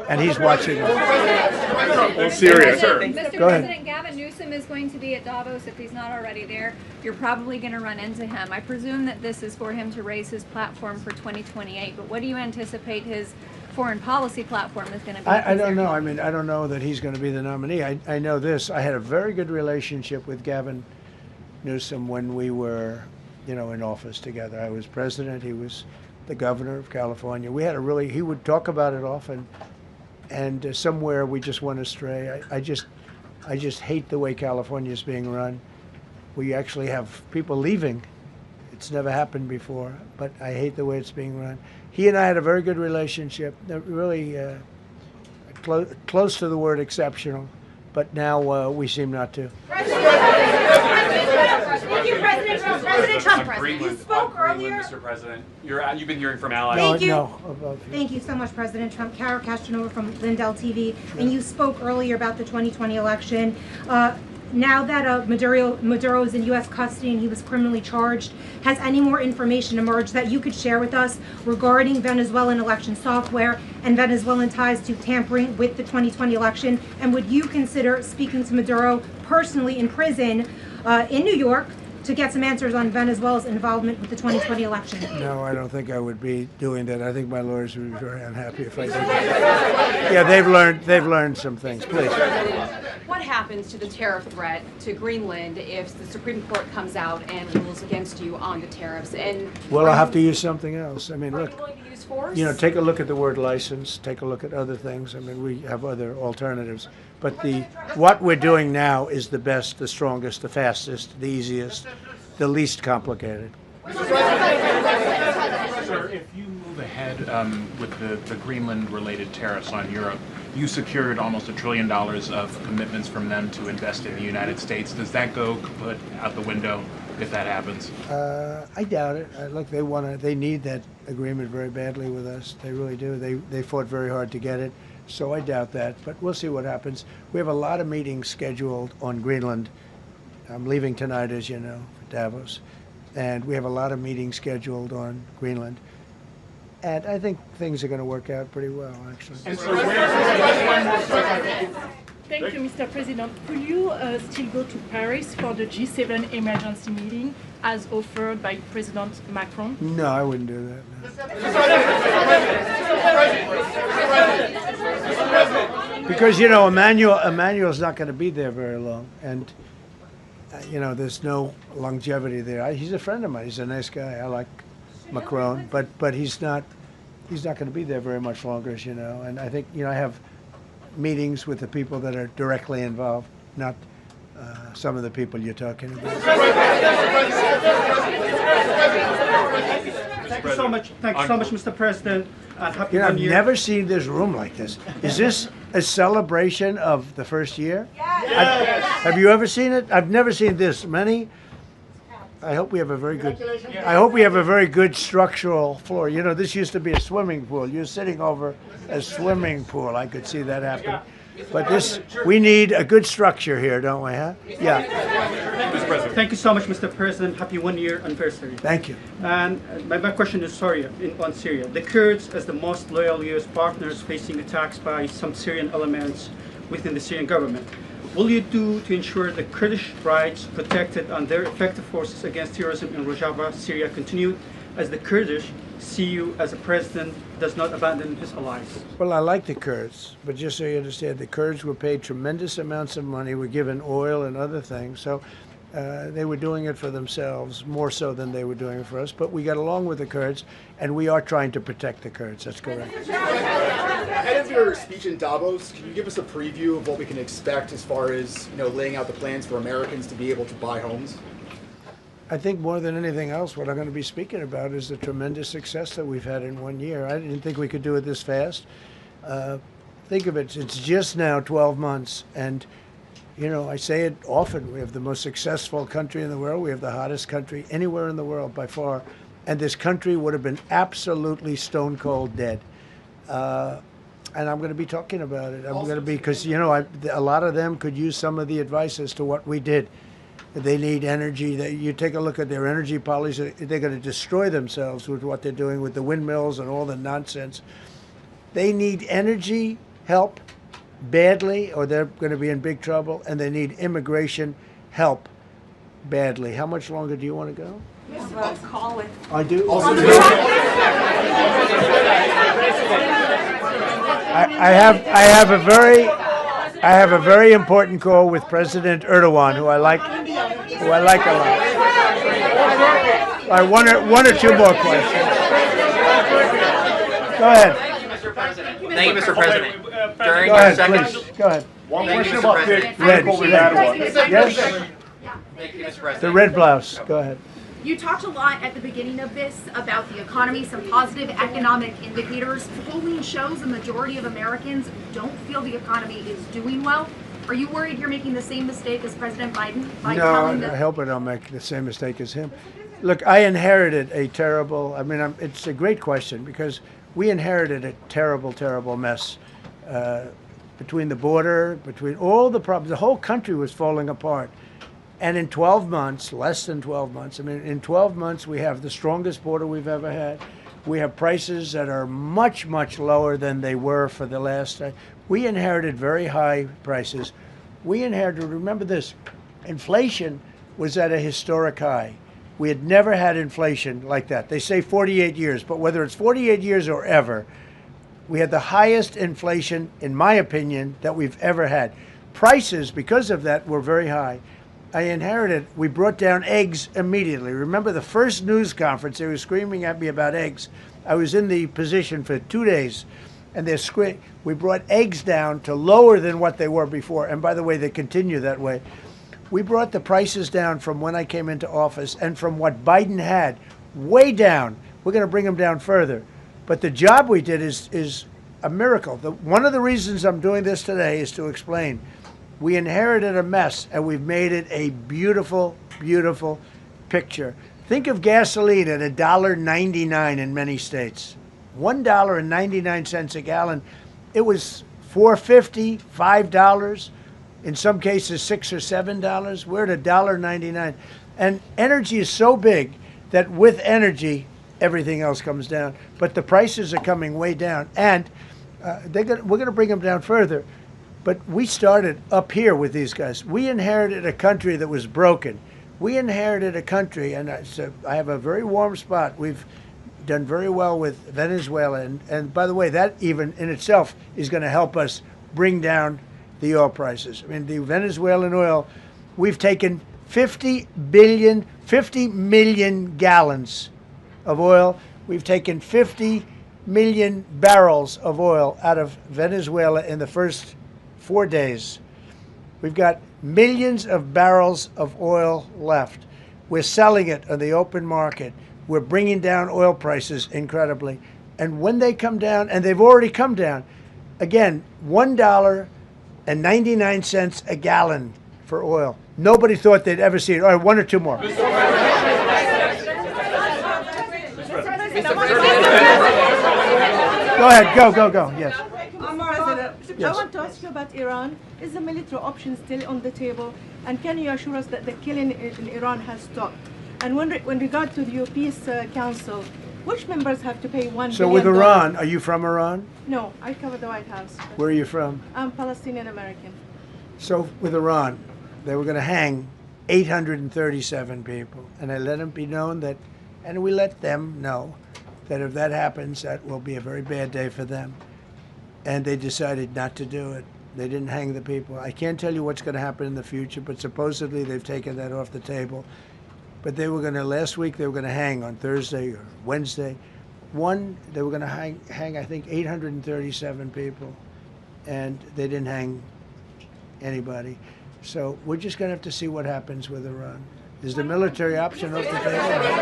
[SPEAKER 1] and he's watching them.
[SPEAKER 9] Syria, sir.
[SPEAKER 10] Mr.
[SPEAKER 1] Go ahead.
[SPEAKER 10] President, Gavin Newsom is going to be at Davos if he's not already there. You're probably going to run into him. I presume that this is for him to raise his platform for 2028. But what do you anticipate his foreign policy platform is going to be?
[SPEAKER 1] I don't know. I mean, I don't know that he's going to be the nominee. I know this. I had a very good relationship with Gavin Newsom when we were, in office together. I was president. He was the governor of California. We had he would talk about it often, and somewhere we just went astray. I just hate the way California is being run. We actually have people leaving. It's never happened before, but I hate the way it's being run. He and I had a very good relationship, really close to the word exceptional, but now we seem not to.
[SPEAKER 2] Thank you, President Trump. President Trump, you spoke earlier.
[SPEAKER 5] Mr. President, you've been hearing from allies.
[SPEAKER 2] Thank you.
[SPEAKER 1] No,
[SPEAKER 11] Thank you so much, President Trump. Kara Castanova from Lindell TV. And you spoke earlier about the 2020 election. Now that Maduro is in U.S. custody and he was criminally charged, has any more information emerged that you could share with us regarding Venezuelan election software and Venezuelan ties to tampering with the 2020 election? And would you consider speaking to Maduro personally in prison in New York to get some answers on Venezuela's involvement with the 2020 election?
[SPEAKER 1] No, I don't think I would be doing that. I think my lawyers would be very unhappy if I did that. Yeah, they've learned some things. Please.
[SPEAKER 12] What happens to the tariff threat to Greenland if the Supreme Court comes out and rules against you on the tariffs? And
[SPEAKER 1] well, I'll have to use something else. I mean,
[SPEAKER 12] are
[SPEAKER 1] look,
[SPEAKER 12] you willing to use force?
[SPEAKER 1] take a look at the word license. Take a look at other things. I mean, we have other alternatives. But what we're doing now is the best, the strongest, the fastest, the easiest, the least complicated.
[SPEAKER 9] Sir, if you move ahead with the Greenland-related tariffs on Europe, you secured almost $1 trillion of commitments from them to invest in the United States. Does that go kaput out the window if that happens?
[SPEAKER 1] I doubt it. Look, they need that agreement very badly with us. They really do. They fought very hard to get it. So I doubt that, but we'll see what happens. We have a lot of meetings scheduled on Greenland. I'm leaving tonight, as you know, for Davos. And we have a lot of meetings scheduled on Greenland. And I think things are going to work out pretty well, actually.
[SPEAKER 13] Thank you, Mr. President. Will you still go to Paris for the G7 emergency meeting as offered by President Macron?
[SPEAKER 1] No, I wouldn't do that. No. Because, Emmanuel's not going to be there very long. And, there's no longevity there. He's a friend of mine. He's a nice guy. I like Macron. But he's not going to be there very much longer, as you know. And I think, I have meetings with the people that are directly involved, not some of the people you're talking about.
[SPEAKER 14] Thank you so much. Thank you so much, Mr. President. Happy
[SPEAKER 1] I've
[SPEAKER 14] New Year.
[SPEAKER 1] never seen this room like this. Is this a celebration of the first year? Yes. Have you ever seen it? I've never seen this many. I hope we have a very good. I hope we have a very good structural floor. You know, this used to be a swimming pool. You're sitting over a swimming pool. I could see that happening. But this, we need a good structure here, don't we? Huh? Yeah.
[SPEAKER 14] Mr. President. Thank you so much, Mr. President. Happy 1-year anniversary.
[SPEAKER 1] Thank you.
[SPEAKER 14] And my question is on Syria. The Kurds, as the most loyal U.S. partners, facing attacks by some Syrian elements within the Syrian government. Will you do to ensure the Kurdish rights protected and their effective forces against terrorism in Rojava, Syria continued, as the Kurdish see you as a president does not abandon his allies?
[SPEAKER 1] Well, I like the Kurds, but just so you understand, the Kurds were paid tremendous amounts of money, were given oil and other things, so they were doing it for themselves, more so than they were doing it for us. But we got along with the Kurds, and we are trying to protect the Kurds. That's correct.
[SPEAKER 15] Ahead of your speech in Davos, can you give us a preview of what we can expect as far as, you know, laying out the plans for Americans to be able to buy homes?
[SPEAKER 1] I think more than anything else, what I'm going to be speaking about is the tremendous success that we've had in 1 year. I didn't think we could do it this fast. Think of it, it's just now 12 months, and you know, I say it often, we have the most successful country in the world. We have the hottest country anywhere in the world by far. And this country would have been absolutely stone cold dead. And I'm going to be talking about it. I'm going to be, because, you know, a lot of them could use some of the advice as to what we did. They need energy. You take a look at their energy policy, they're going to destroy themselves with what they're doing with the windmills and all the nonsense. They need energy help badly, or they're going to be in big trouble, and they need immigration help badly. How much longer do you want to go?
[SPEAKER 12] Call with.
[SPEAKER 1] I do. I have a very important call with President Erdogan, who I like a lot. All right, one or two more questions. Go ahead.
[SPEAKER 16] Thank you, Mr. President. During
[SPEAKER 1] Go
[SPEAKER 16] your
[SPEAKER 1] ahead,
[SPEAKER 16] second,
[SPEAKER 1] please. Go ahead.
[SPEAKER 15] One
[SPEAKER 16] Thank you,
[SPEAKER 15] question
[SPEAKER 16] Mr.
[SPEAKER 15] about
[SPEAKER 16] President.
[SPEAKER 1] Red. Yes.
[SPEAKER 16] Thank you, Mr. President.
[SPEAKER 1] The red blouse. Go ahead.
[SPEAKER 17] You talked a lot at the beginning of this about the economy, some positive economic indicators. Polling shows the majority of Americans don't feel the economy is doing well. Are you worried you're making the same mistake as President Biden by telling
[SPEAKER 1] No,
[SPEAKER 17] the...
[SPEAKER 1] I hope I don't make the same mistake as him. Look, I inherited a terrible, it's a great question, because we inherited a terrible, terrible mess between the border, between all the problems. The whole country was falling apart. And in 12 months, less than 12 months, in 12 months, we have the strongest border we've ever had. We have prices that are much, much lower than they were for the last time. We inherited very high prices. We inherited, remember this, inflation was at a historic high. We had never had inflation like that. They say 48 years, but whether it's 48 years or ever, we had the highest inflation, in my opinion, that we've ever had. Prices, because of that, were very high. I inherited, we brought down eggs immediately. Remember the first news conference, they were screaming at me about eggs. I was in the position for 2 days, and we brought eggs down to lower than what they were before. And by the way, they continue that way. We brought the prices down from when I came into office and from what Biden had, way down. We're going to bring them down further. But the job we did is a miracle. One of the reasons I'm doing this today is to explain. We inherited a mess, and we've made it a beautiful, beautiful picture. Think of gasoline at $1.99 in many states. $1.99 a gallon. It was $4.50, $5, in some cases $6 or $7. We're at $1.99. And energy is so big that with energy, everything else comes down. But the prices are coming way down, and we're going to bring them down further. But we started up here with these guys. We inherited a country that was broken. We inherited a country, and I have a very warm spot. We've done very well with Venezuela. And by the way, that even in itself is going to help us bring down the oil prices. The Venezuelan oil, we've taken 50 million gallons of oil. We've taken 50 million barrels of oil out of Venezuela in the first 4 days. We've got millions of barrels of oil left. We're selling it on the open market. We're bringing down oil prices incredibly. And when they come down, and they've already come down, again, $1.99 a gallon for oil. Nobody thought they'd ever see it. All right, one or two more. Go ahead, go, yes.
[SPEAKER 18] President, I want to ask you about Iran. Is the military option still on the table? And can you assure us that the killing in Iran has stopped? And when regard to the Peace Council, which members have to pay $1 billion?
[SPEAKER 1] So with Iran, are you from Iran?
[SPEAKER 18] No, I cover the White House.
[SPEAKER 1] Where are you from?
[SPEAKER 18] I'm Palestinian American.
[SPEAKER 1] So with Iran, they were going to hang 837 people, and I let them be known that, and we let them know that if that happens, that will be a very bad day for them. And they decided not to do it. They didn't hang the people. I can't tell you what's going to happen in the future, but supposedly they've taken that off the table. But they were going to, last week, they were going to hang on Thursday or Wednesday. They were going to hang, I think, 837 people, and they didn't hang anybody. So we're just going to have to see what happens with Iran. Is the military option off the table?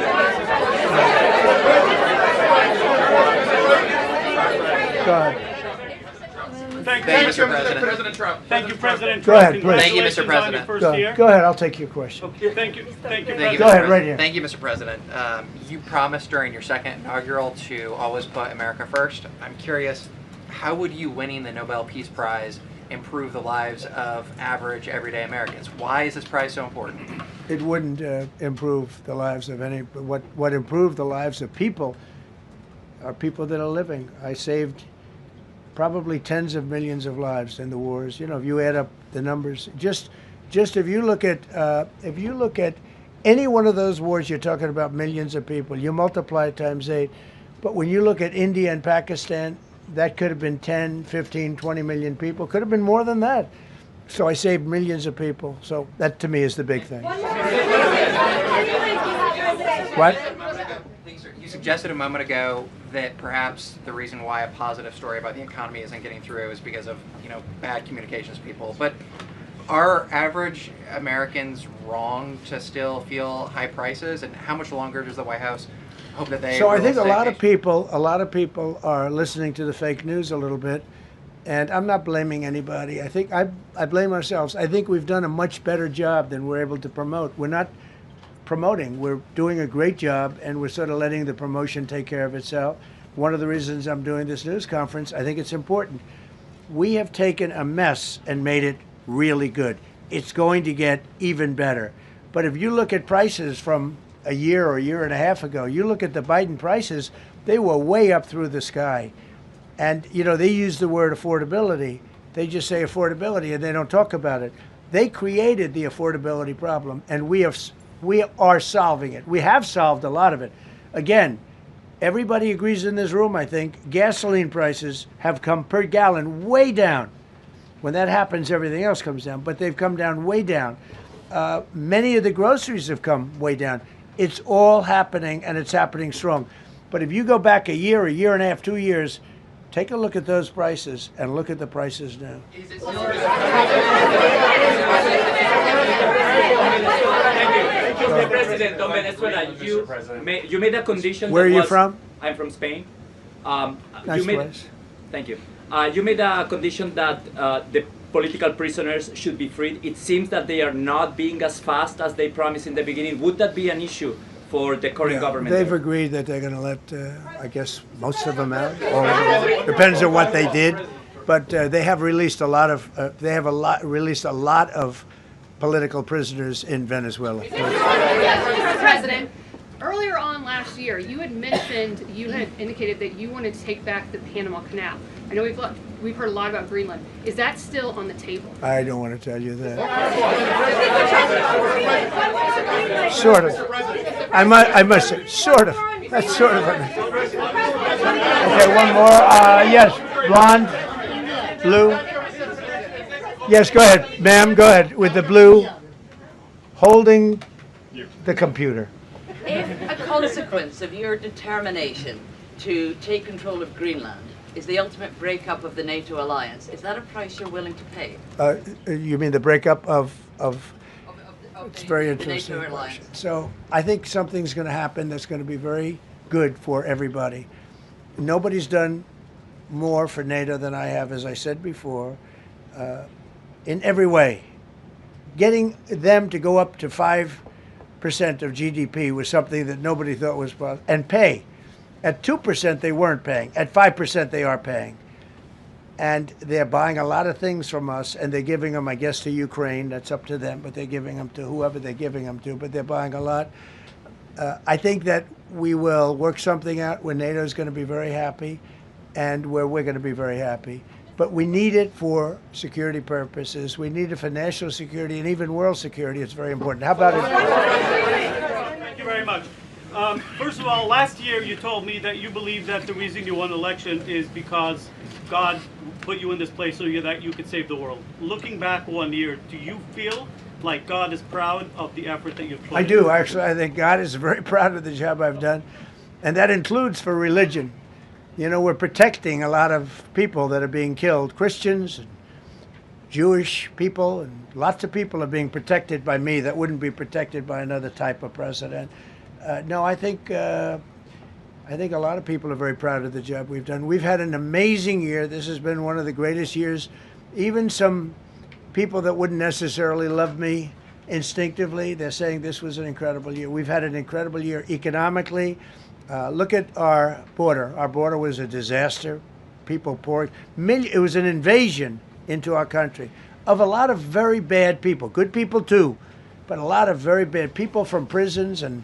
[SPEAKER 1] Go ahead.
[SPEAKER 16] Thank you, Mr. President. President Trump.
[SPEAKER 9] Thank you, President
[SPEAKER 1] Go ahead, please.
[SPEAKER 16] Thank you, Mr. President.
[SPEAKER 1] Go ahead, I'll take your question.
[SPEAKER 9] Okay, thank you,
[SPEAKER 16] Go
[SPEAKER 1] ahead, right here.
[SPEAKER 16] Thank you, Mr. President. You promised during your second inaugural to always put America first. I'm curious, how would you winning the Nobel Peace Prize improve the lives of average, everyday Americans? Why is this prize so important?
[SPEAKER 1] It wouldn't improve the lives of any. What improved the lives of people are people that are living. I saved probably tens of millions of lives in the wars. You know, if you add up the numbers, just if you look at any one of those wars, you're talking about millions of people. You multiply it times 8. But when you look at India and Pakistan, that could have been 10, 15, 20 million people. Could have been more than that. So I saved millions of people. So that, to me, is the big thing. What?
[SPEAKER 16] You suggested a moment ago that perhaps the reason why a positive story about the economy isn't getting through is because of, bad communications people. But are average Americans wrong to still feel high prices? And how much longer does the White House hope that they?
[SPEAKER 1] So I think a lot of people are listening to the fake news a little bit, and I'm not blaming anybody. I think I blame ourselves. I think we've done a much better job than we're able to promote. We're not promoting. We're doing a great job, and we're sort of letting the promotion take care of itself. One of the reasons I'm doing this news conference, I think it's important. We have taken a mess and made it really good. It's going to get even better. But if you look at prices from a year or a year and a half ago, you look at the Biden prices, they were way up through the sky. And, they use the word affordability. They just say affordability, and they don't talk about it. They created the affordability problem, and we are solving it. We have solved a lot of it. Again, everybody agrees in this room, I think, gasoline prices have come per gallon way down. When that happens, everything else comes down, but they've come down way down. Many of the groceries have come way down. It's all happening, and it's happening strong. But if you go back a year and a half, 2 years, take a look at those prices and look at the prices now.
[SPEAKER 19] Mr. President of Venezuela, you made a condition.
[SPEAKER 1] Where are you from?
[SPEAKER 19] I'm from Spain.
[SPEAKER 1] Nice place.
[SPEAKER 19] Thank you. You made a condition that the political prisoners should be freed. It seems that they are not being as fast as they promised in the beginning. Would that be an issue for the current government?
[SPEAKER 1] They've agreed that they're going to let, I guess, most of them out. Depends on what they did, but they have released a lot of. Released a lot of political prisoners in Venezuela.
[SPEAKER 12] Mr. President, earlier on last year, you had indicated that you wanted to take back the Panama Canal. I know we've heard a lot about Greenland. Is that still on the table?
[SPEAKER 1] I don't want to tell you that. Sort of. I must say, sort of. That's sort of it. Okay, one more. Yes, blonde, blue. Yes, go ahead, ma'am. Go ahead with the blue, holding the computer.
[SPEAKER 20] If a consequence of your determination to take control of Greenland is the ultimate breakup of the NATO alliance, is that a price you're willing to pay?
[SPEAKER 1] You mean the breakup of it's very interesting.
[SPEAKER 20] NATO alliance.
[SPEAKER 1] So I think something's going to happen that's going to be very good for everybody. Nobody's done more for NATO than I have, as I said before, in every way. Getting them to go up to 5% of GDP was something that nobody thought was possible, and pay. At 2%, they weren't paying. At 5%, they are paying. And they're buying a lot of things from us, and they're giving them, I guess, to Ukraine. That's up to them, but they're giving them to whoever they're giving them to, but they're buying a lot. I think that we will work something out where NATO is going to be very happy and where we're going to be very happy. But we need it for security purposes. We need it for national security and even world security. It's very important. How about it?
[SPEAKER 21] Thank you very much. First of all, last year you told me that you believe that the reason you won the election is because God put you in this place so that you could save the world. Looking back 1 year, do you feel like God is proud of the effort that you've put in?
[SPEAKER 1] I do, actually. I think God is very proud of the job I've done. And that includes for religion. You know, we're protecting a lot of people that are being killed. Christians, and Jewish people, and lots of people are being protected by me that wouldn't be protected by another type of president. No, I think a lot of people are very proud of the job we've done. We've had an amazing year. This has been one of the greatest years. Even some people that wouldn't necessarily love me instinctively, they're saying this was an incredible year. We've had an incredible year economically. Look at our border. Our border was a disaster. People poured. It was an invasion into our country of a lot of very bad people. Good people too, but a lot of very bad people from prisons and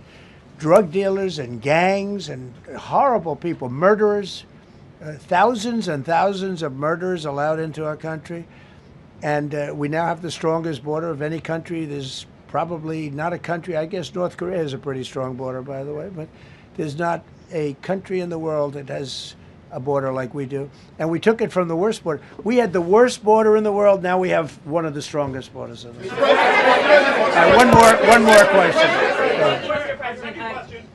[SPEAKER 1] drug dealers and gangs and horrible people, murderers, thousands and thousands of murderers allowed into our country. And we now have the strongest border of any country. There's probably not a country, I guess North Korea has a pretty strong border, by the way, but there's not a country in the world that has a border like we do. And we took it from the worst border. We had the worst border in the world. Now we have one of the strongest borders in the world. One more question.
[SPEAKER 2] Mr. President,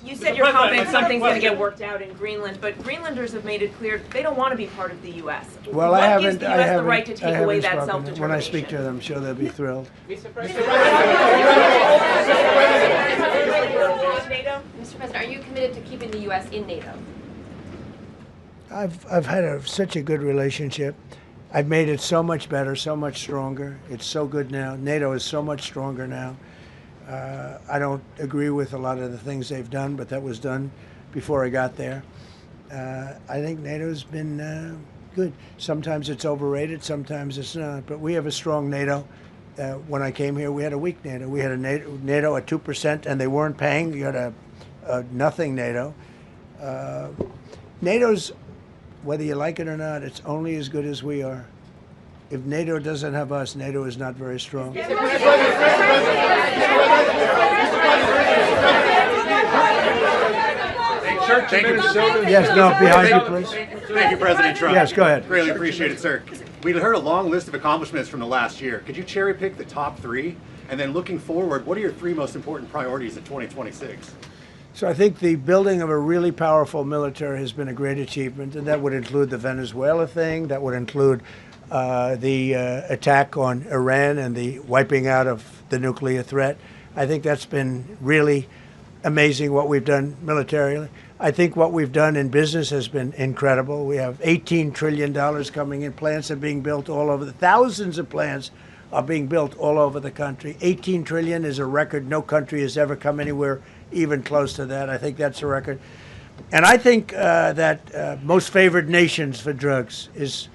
[SPEAKER 2] you said you're confident something's going to get worked out in Greenland, but Greenlanders have made it clear they don't want to be part of the U.S.
[SPEAKER 1] Well,
[SPEAKER 2] what gives the U.S. the right to take away that self-determination?
[SPEAKER 1] When I speak to them, I'm sure they'll be thrilled.
[SPEAKER 17] Mr. President, are you committed to keeping the U.S. in NATO?
[SPEAKER 1] I've had such a good relationship. I've made it so much better, so much stronger. It's so good now. NATO is so much stronger now. I don't agree with a lot of the things they've done, but that was done before I got there. I think NATO's been good. Sometimes it's overrated, sometimes it's not. But we have a strong NATO. When I came here, we had a weak NATO. We had a NATO at 2%, and they weren't paying. You had a nothing NATO. NATO's, whether you like it or not, it's only as good as we are. If NATO doesn't have us, NATO is not very strong.
[SPEAKER 22] Thank you.
[SPEAKER 1] Yes, no, behind you, please.
[SPEAKER 22] Thank you, President Trump.
[SPEAKER 1] Yes, go ahead.
[SPEAKER 22] Really appreciate it, sir. We heard a long list of accomplishments from the last year. Could you cherry pick the top three? And then looking forward, what are your three most important priorities in 2026?
[SPEAKER 1] So I think the building of a really powerful military has been a great achievement, and that would include the Venezuela thing. That would include the attack on Iran and the wiping out of the nuclear threat. I think that's been really amazing what we've done militarily. I think what we've done in business has been incredible. We have $18 trillion coming in. Plants are being built all over. Thousands of plants are being built all over the country. 18 trillion is a record. No country has ever come anywhere even close to that. I think that's a record. And I think that most favored nations for drugs is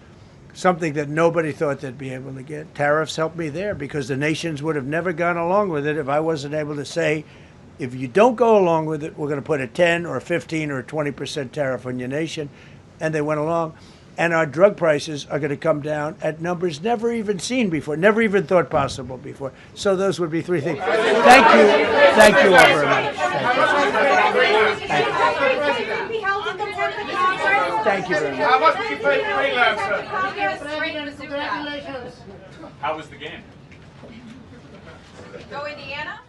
[SPEAKER 1] something that nobody thought they'd be able to get. Tariffs helped me there because the nations would have never gone along with it if I wasn't able to say, if you don't go along with it, we're going to put a 10 or a 15 or a 20% tariff on your nation. And they went along. And our drug prices are going to come down at numbers never even seen before, never even thought possible before. So those would be three things. Thank you. Thank you all very much. Thank you very much.
[SPEAKER 22] How much did you pay for Greenland, sir?
[SPEAKER 9] How was the game?
[SPEAKER 2] Go Indiana.